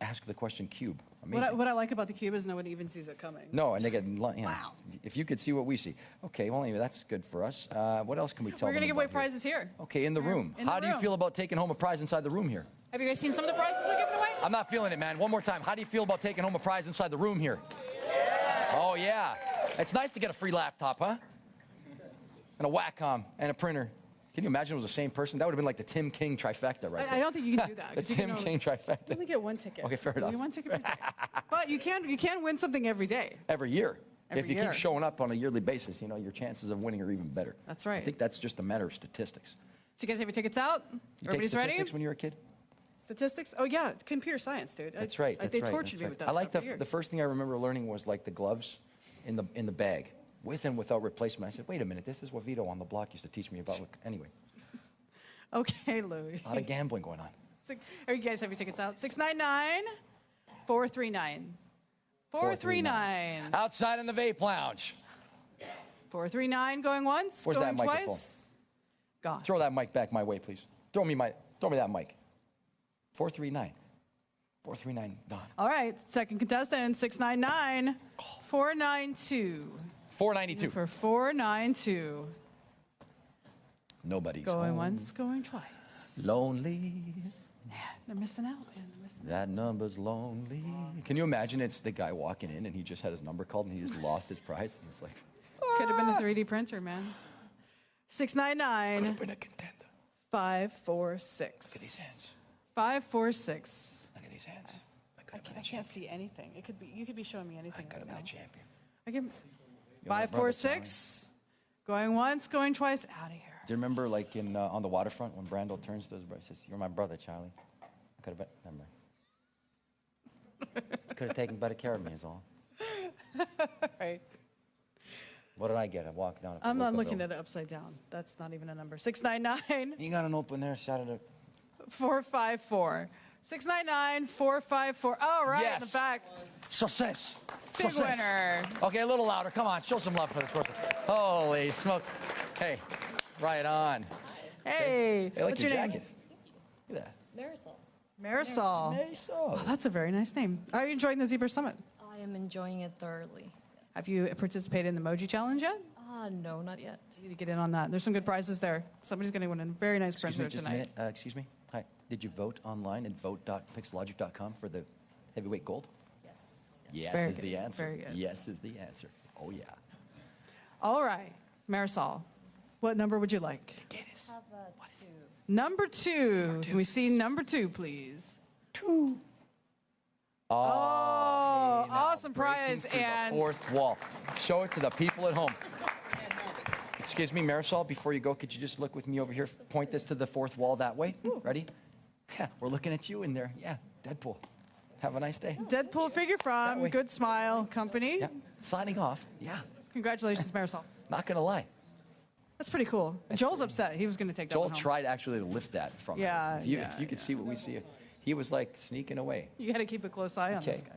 asked the question cube. Amazing. What I like about the cube is no one even sees it coming. No, and they get, wow. If you could see what we see. Okay, well, anyway, that's good for us. What else can we tell We're going to them give away about here? prizes here. Okay, in the room. In the How do you room. feel about taking home a prize inside the room here? Have you guys seen some of the prizes we're giving away? I'm not feeling it, man. One more time. How do you feel about taking home a prize inside the room here? Oh, yeah. It's nice to get a free laptop, huh? And a Wacom and a printer. Can you imagine it was the same person? That would have been like the Tim King trifecta right there. I don't think you can do that. The 'cause you Tim can King trifecta. You only get 1 ticket. Okay, fair enough. You 1 ticket per ticket. But you can win something every day. Every year. If you year. keep showing up on a yearly basis, you know, your chances of winning are even better. That's right. I think that's just a matter of statistics. So you guys have your tickets out? You take Everybody's ready? statistics when you were a kid? Statistics? Oh, yeah. It's computer science, dude. That's right. That's They right, tortured that's me right. with that I like stuff for the years. first thing I remember learning was like the gloves in the bag, with and without replacement. I said, wait a minute, this is what Vito on the block used to teach me about. Anyway, Okay, Louis. a lot of gambling going on. Are you guys have your tickets out? 699-439. 439. Outside in the vape lounge. 439 going once, Where's going that microphone? twice. Gone. Throw that mic back my way, please. Throw me that mic. 439. 439, Don. All right, second contestant, 699-492. 492. For 492. Nobody's Going home. once, going twice. Lonely. They're missing out, man. They're missing That number's lonely. Can you imagine it's the guy walking in and he just had his number called and he just lost his prize? And it's like, Could have been a 3D printer, man. 699. Could have been a contender. 546. Look at these hands. 546. Look at these hands. I can't see anything. It could be. You could be showing me anything. I could have been a champion. I can. my brother, 546. Going once, going twice. Out of here. Do you remember, like, on the waterfront when Brando turns to his brother and says, "You're my brother, Charlie." I could have been. Remember. Could have taken better care of me, is all. Right. What did I get? I walked down. I'm not looking at it upside down. That's not even a number. 699 You got an open there, Saturday. 454. 699 454. Oh, right in the Yes. back. Success. Big winner. Okay, a little louder. Come on, show some love for this person. Holy smoke. Hey, right on. Hey, I like what's your your name? jacket. Look at that. Marisol. Marisol. Marisol. Oh, that's a very nice name. Are you enjoying the Zbrush Summit? I am enjoying it thoroughly. Have you participated in the Emoji Challenge yet? No, not yet. You need to get in on that. There's some good prizes there. Somebody's going to win a very nice Excuse me, printer just a tonight. minute. Excuse me. Hi. Did you vote online at vote.pixelogic.com for the heavyweight gold? Yes. Yes Very is good, the answer. very good. Yes is the answer. Oh, yeah. All right, Marisol, what number would you like? Have a 2. Number 2. Can we see number 2, please? 2. Oh, hey, now, awesome breaking prize. through the And fourth wall. Show it to the people at home. Excuse me, Marisol, before you go, could you just look with me over here? Point this to the fourth wall that way. Ready? Yeah, we're looking at you in there. Yeah, Deadpool. Have a nice day. Deadpool figure from Good Smile Company. Yeah, signing off. Yeah, Congratulations, Marisol. not going to lie. That's pretty cool. Joel's upset. He was going to take that Joel one home. tried actually to lift that from Yeah, her. If you, yeah, if you could see what we see, he was like sneaking away. You got to keep a close eye on Okay. this guy.